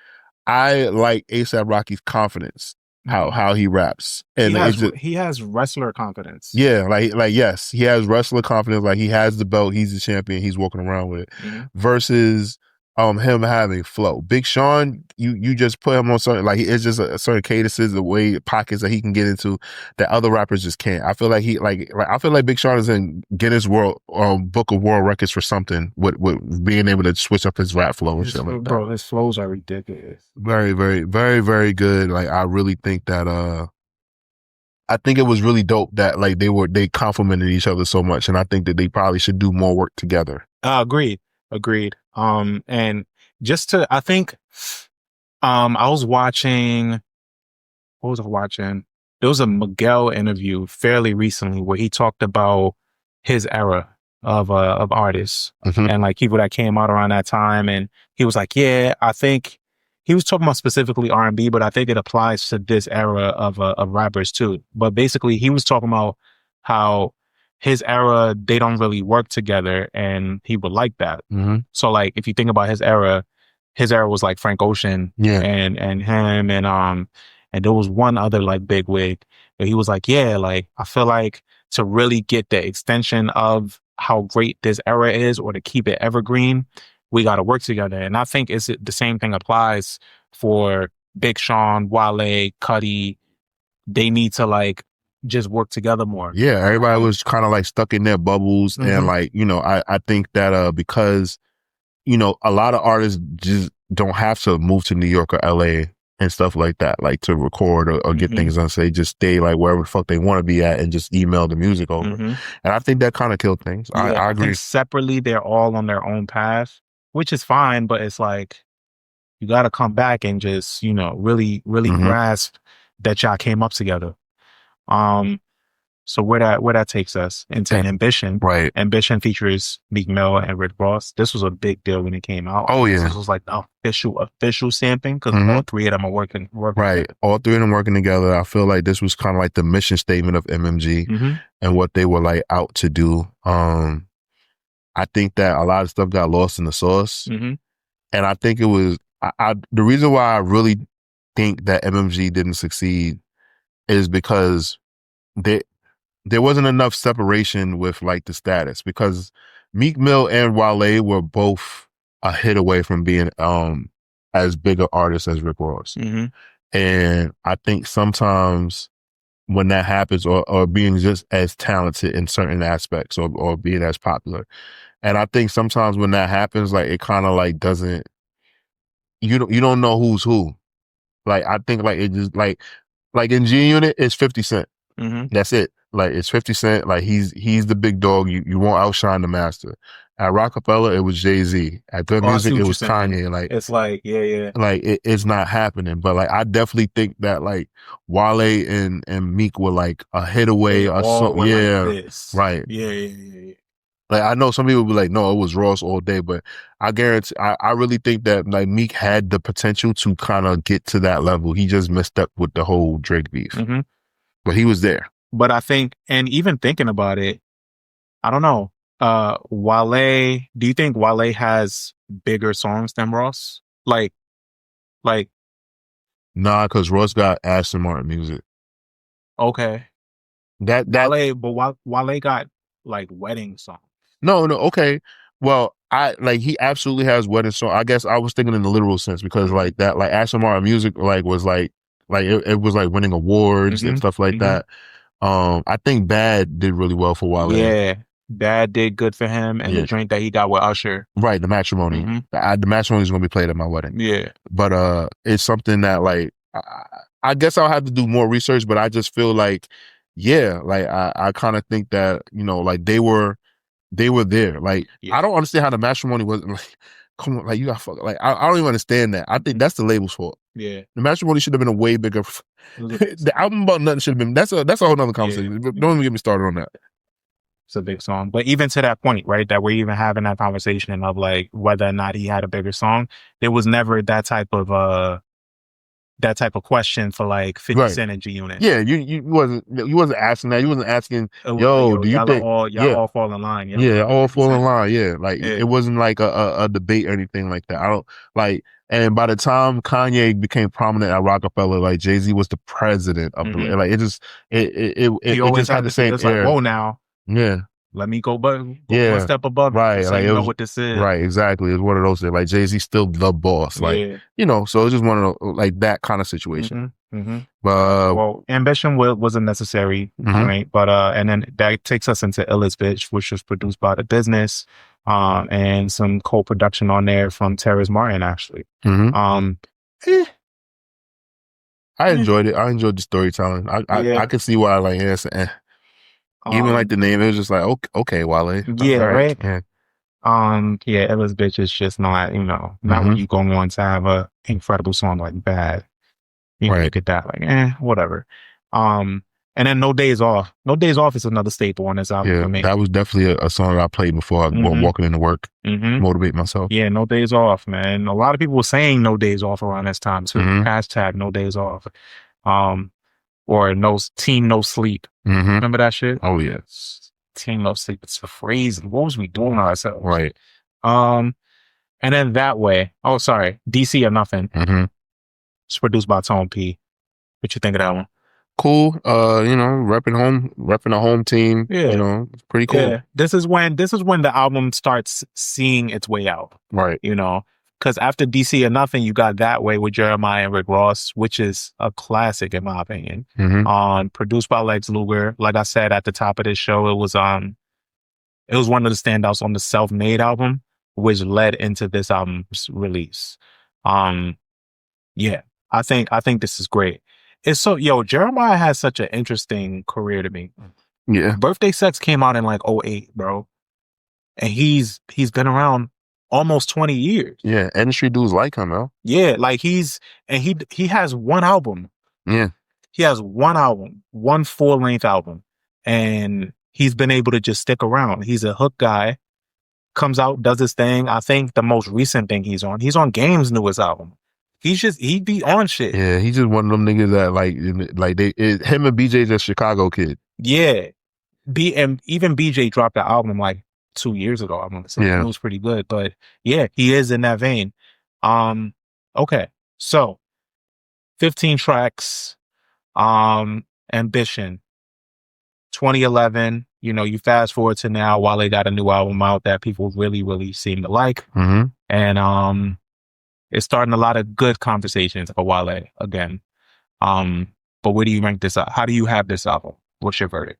I like A$AP Rocky's confidence, how he raps, and he has wrestler confidence. Yeah, like yes, he has wrestler confidence. Like he has the belt, he's the champion, he's walking around with it. Versus him having flow. Big Sean, you just put him on certain, like it's just a certain cadences, the way pockets that he can get into that other rappers just can't. I feel like I feel like Big Sean is in Guinness World Book of World Records for something with being able to switch up his rap flow and shit like that. Bro, his flows are ridiculous. Very, very, very, very good. Like I really think that I think it was really dope that like they complimented each other so much, and I think that they probably should do more work together. Agreed. And just to, I think, I was watching, what was I watching? There was a Miguel interview fairly recently where he talked about his era of artists and like people that came out around that time. And he was like, yeah, I think he was talking about specifically R&B, but I think it applies to this era of rappers too. But basically he was talking about how his era, they don't really work together, and he would like that. So like, if you think about his era was like Frank Ocean, and him, and there was one other like big wig, and he was like, yeah, like I feel like to really get the extension of how great this era is, or to keep it evergreen, we got to work together. And I think it's the same thing applies for Big Sean, Wale, Cudi. They need to like just work together more. Yeah, everybody was kind of like stuck in their bubbles, and like, you know, I think that because, you know, a lot of artists just don't have to move to New York or LA and stuff like that, like to record or get things done. So they just stay like wherever the fuck they want to be at and just email the music over. And I think that kind of killed things. Yeah, I agree. Separately, they're all on their own path, which is fine, but it's like you got to come back and just, you know, really grasp that y'all came up together. So where that takes us into Ambition. Right. Ambition features Meek Mill and Rick Ross. This was a big deal when it came out. Oh yeah. This was like the official sampling because all 3 of them are working right. Together. All 3 of them working together. I feel like this was kind of like the mission statement of MMG and what they were like out to do. I think that a lot of stuff got lost in the sauce. And I think it was the reason why I really think that MMG didn't succeed is because there wasn't enough separation with like the status, because Meek Mill and Wale were both a hit away from being as big an artist as Rick Ross. And I think sometimes when that happens, or being just as talented in certain aspects, or being as popular. And I think sometimes when that happens, like it kind of like doesn't, you don't know who's who. Like I think like it just like in G Unit, it's 50 Cent. That's it. Like it's 50 Cent. Like he's the big dog. You won't outshine the master. At Rockefeller, it was Jay-Z. At Good Music, it was Kanye. Like it's like like it's not happening. But like I definitely think that like Wale and Meek were like a hit away or something. Yeah, like this. Right. Yeah. Like I know some people be like, no, it was Ross all day, but I guarantee, I really think that like Meek had the potential to kind of get to that level. He just messed up with the whole Drake beef, but he was there. But I think, and even thinking about it, I don't know. Wale, do you think Wale has bigger songs than Ross? Like, nah, because Ross got Aston Martin music. Okay. That Wale, but Wale got like wedding songs. No, okay. Well, he absolutely has wedding song. I guess I was thinking in the literal sense, because like that, like Aston Martin music, like was like it was like winning awards and stuff like that. I think Bad did really well for Wale. Yeah, Bad did good for him, and the drink that he got with Usher. Right, the Matrimony. The Matrimony is going to be played at my wedding. Yeah, but it's something that like I guess I'll have to do more research, but I just feel like I kind of think that like they were there. Like I don't understand how the Matrimony was like. Come on, like you got fuck. Like I don't even understand that. I think that's the label's fault. Yeah, the Matrimony should have been a way bigger. The album about nothing should have been. That's a whole nother conversation. Don't even get me started on that. It's a big song, but even to that point, right, that we're even having that conversation of like whether or not he had a bigger song, there was never that type of question for like 50 Cent and G Unit. Yeah, you wasn't asking that. You wasn't asking, yo, do you think y'all all fall in line? Yeah, all fall in line. Yeah, like it wasn't like a debate or anything like that. I don't like. And by the time Kanye became prominent at Rockefeller, like Jay-Z was the president of the like. It just it just had the same air. Like, whoa, now. Yeah. Let me go one step above. Right. So like you know what this is. Right. Exactly. It's one of those things. Like Jay-Z's still the boss. Like, so it's just one of those, like that kind of situation. But well, Ambition wasn't necessary, right? But and then that takes us into Illest Bitch, which was produced by The Business, and some co-production on there from Terrence Martin, actually. I enjoyed it. I enjoyed the storytelling. I could see why like even like the name, it was just like okay, Wale. Yeah, right. Yeah. Illest Bitch is just not, not when you go on to have a incredible song like Bad. You look at that like, whatever. And then No Days Off. No Days Off is another staple on this album for me. That was definitely a song that I played before I walking into work, motivate myself. Yeah, No Days Off, man. A lot of people were saying No Days Off around this time too. Hashtag No Days Off. Or Team No Sleep. Remember that shit? Oh yeah. Team No Sleep. It's a phrase. What was we doing to ourselves? Right. And then That Way. Oh, sorry. DC or Nothing. It's produced by Tone P. What you think of that one? Cool. Repping the home team. Yeah. It's pretty cool. Yeah. This is when the album starts seeing its way out. Right. Because after DC or Nothing, you got That Way with Jeremiah and Rick Ross, which is a classic in my opinion. Produced by Lex Luger. Like I said at the top of this show, it was one of the standouts on the Self-Made album, which led into this album's release. Yeah, I think this is great. It's Jeremiah has such an interesting career to me. Yeah. Birthday Sex came out in like 2008, bro. And he's been around almost 20 years. Yeah, industry dudes like him, though. Yeah, like he has one album. Yeah. He has one album, one full-length album. And he's been able to just stick around. He's a hook guy. Comes out, does his thing. I think the most recent thing he's on Game's newest album. He be on shit. Yeah, he's just one of them niggas that him and BJ's a Chicago kid. Yeah. And even BJ dropped the album like 2 years ago. I mean, so it was pretty good. But yeah, he is in that vein. Okay. So 15 tracks, Ambition. 2011, you fast forward to now, Wale got a new album out that people really, really seem to like. And it's starting a lot of good conversations for Wale again. But where do you rank this up? How do you have this album? What's your verdict?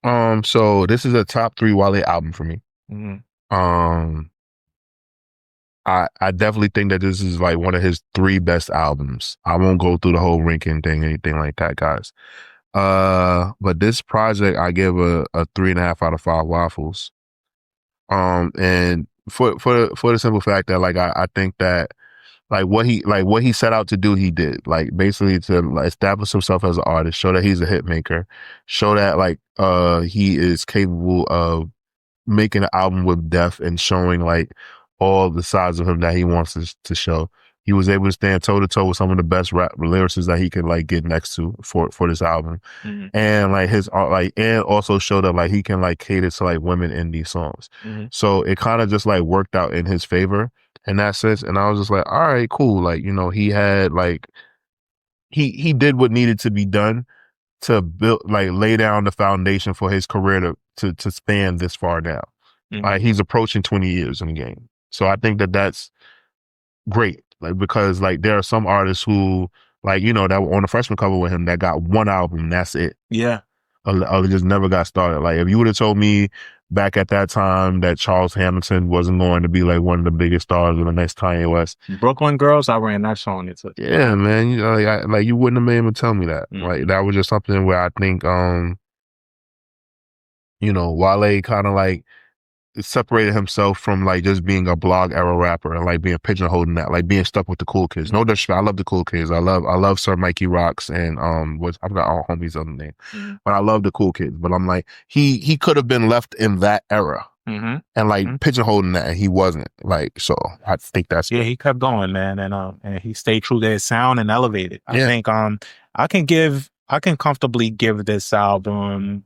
So this is a top 3 Wale album for me. Mm-hmm. I definitely think that this is like one of his 3 best albums. I won't go through the whole ranking thing, anything like that, guys. But this project, I give a 3.5 out of 5 waffles. And for the simple fact that like I think that like what he set out to do, he did. Like basically to establish himself as an artist, show that he's a hit maker, show that like he is capable of making an album with depth and showing like all the sides of him that he wants to show. He was able to stand toe to toe with some of the best rap lyricists that he could like get next to for this album. Mm-hmm. And like his like, and also show that like he can like cater to like women in these songs. Mm-hmm. So it kind of just like worked out in his favor in that sense. And I was just like, all right, cool. Like, you know, he had like, he did what needed to be done to build, like lay down the foundation for his career to span this far now. Mm-hmm. Like he's approaching 20 years in the game. So I think that that's great. Like, because like there are some artists who like, you know, that were on the freshman cover with him that got 1 album and that's it. Yeah. Or just never got started. Like if you would have told me back at that time that Charles Hamilton wasn't going to be like one of the biggest stars of the next Kanye West. Brooklyn Girls, I ran that song. Yeah, man. You know, like you wouldn't have been able to tell me that. Mm-hmm. Like that was just something where I think, you know, Wale kind of like separated himself from like just being a blog era rapper and like being pigeonholed in that, like being stuck with the cool kids. No disrespect, I love the cool kids. I love Sir Mikey Rocks and I forgot all homies' other name, but I love the cool kids. But I'm like he could have been left in that era and like pigeonholed in that, and he wasn't. Like so, I think that's good. He kept going, man, and he stayed true to his sound and elevated. I think I can comfortably give this album.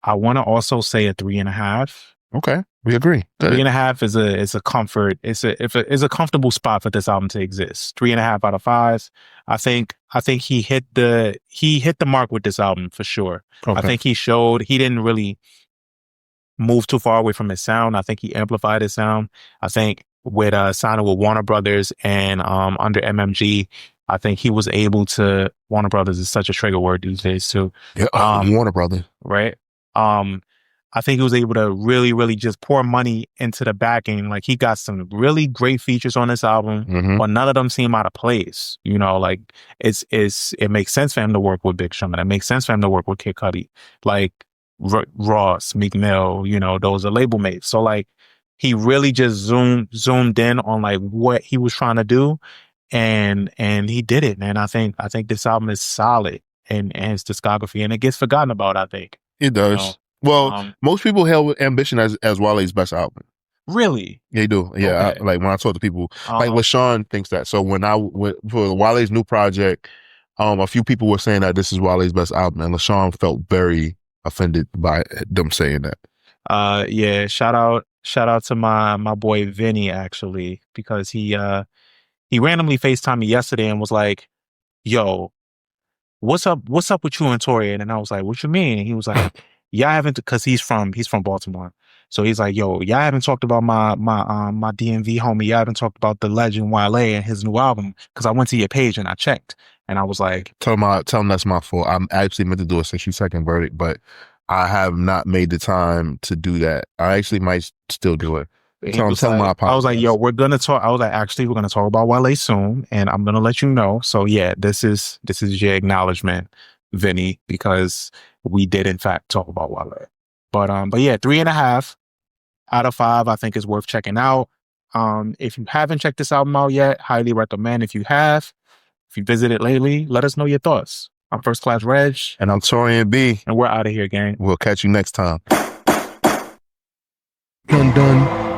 I want to also say a 3.5. Okay, we agree. 3.5 is a comfort. It's a comfortable spot for this album to exist. 3.5 out of 5. I think he hit the mark with this album for sure. Okay. I think he showed he didn't really move too far away from his sound. I think he amplified his sound. I think with signing with Warner Brothers and under MMG, I think he was able to. Warner Brothers is such a trigger word these days too. Yeah, Warner Brothers, right? I think he was able to really, really just pour money into the backing. Like he got some really great features on this album, but none of them seem out of place. You know, like it makes sense for him to work with Big Sean. It makes sense for him to work with Kid Cudi, like Ross, Meek Mill. You know, those are label mates. So like he really just zoomed in on like what he was trying to do, and he did it, man. I think this album is solid and his discography, and it gets forgotten about. I think it does. You know? Well, most people hail Ambition as Wale's best album. Really? They do. Yeah. Okay. Like when I talk to people, like LaShawn thinks that. So when for Wale's new project, a few people were saying that this is Wale's best album, and LaShawn felt very offended by them saying that. Yeah. Shout out to my boy Vinny actually, because he randomly FaceTimed me yesterday and was like, "Yo, what's up with you and Tori?" And I was like, "What you mean?" And he was like, "Y'all haven't," because he's from Baltimore. So he's like, "Yo, y'all haven't talked about my DMV homie. Y'all haven't talked about the legend Wale and his new album, because I went to your page and I checked." And I was like, tell him that's my fault. I'm actually meant to do a 60-second verdict, but I have not made the time to do that. I actually might still do it. Tell him my apologies. I was like, "Yo, we're gonna talk." I was like, "Actually, we're gonna talk about Wale soon, and I'm gonna let you know." So yeah, this is your acknowledgement, Vinny, because we did in fact talk about Wale. But yeah, 3.5 out of 5 I think is worth checking out. If you haven't checked this album out yet, highly recommend. If you have, if you visited lately, let us know your thoughts. I'm First Class Reg. And I'm Torian B. And we're out of here, gang. We'll catch you next time. Dun dun.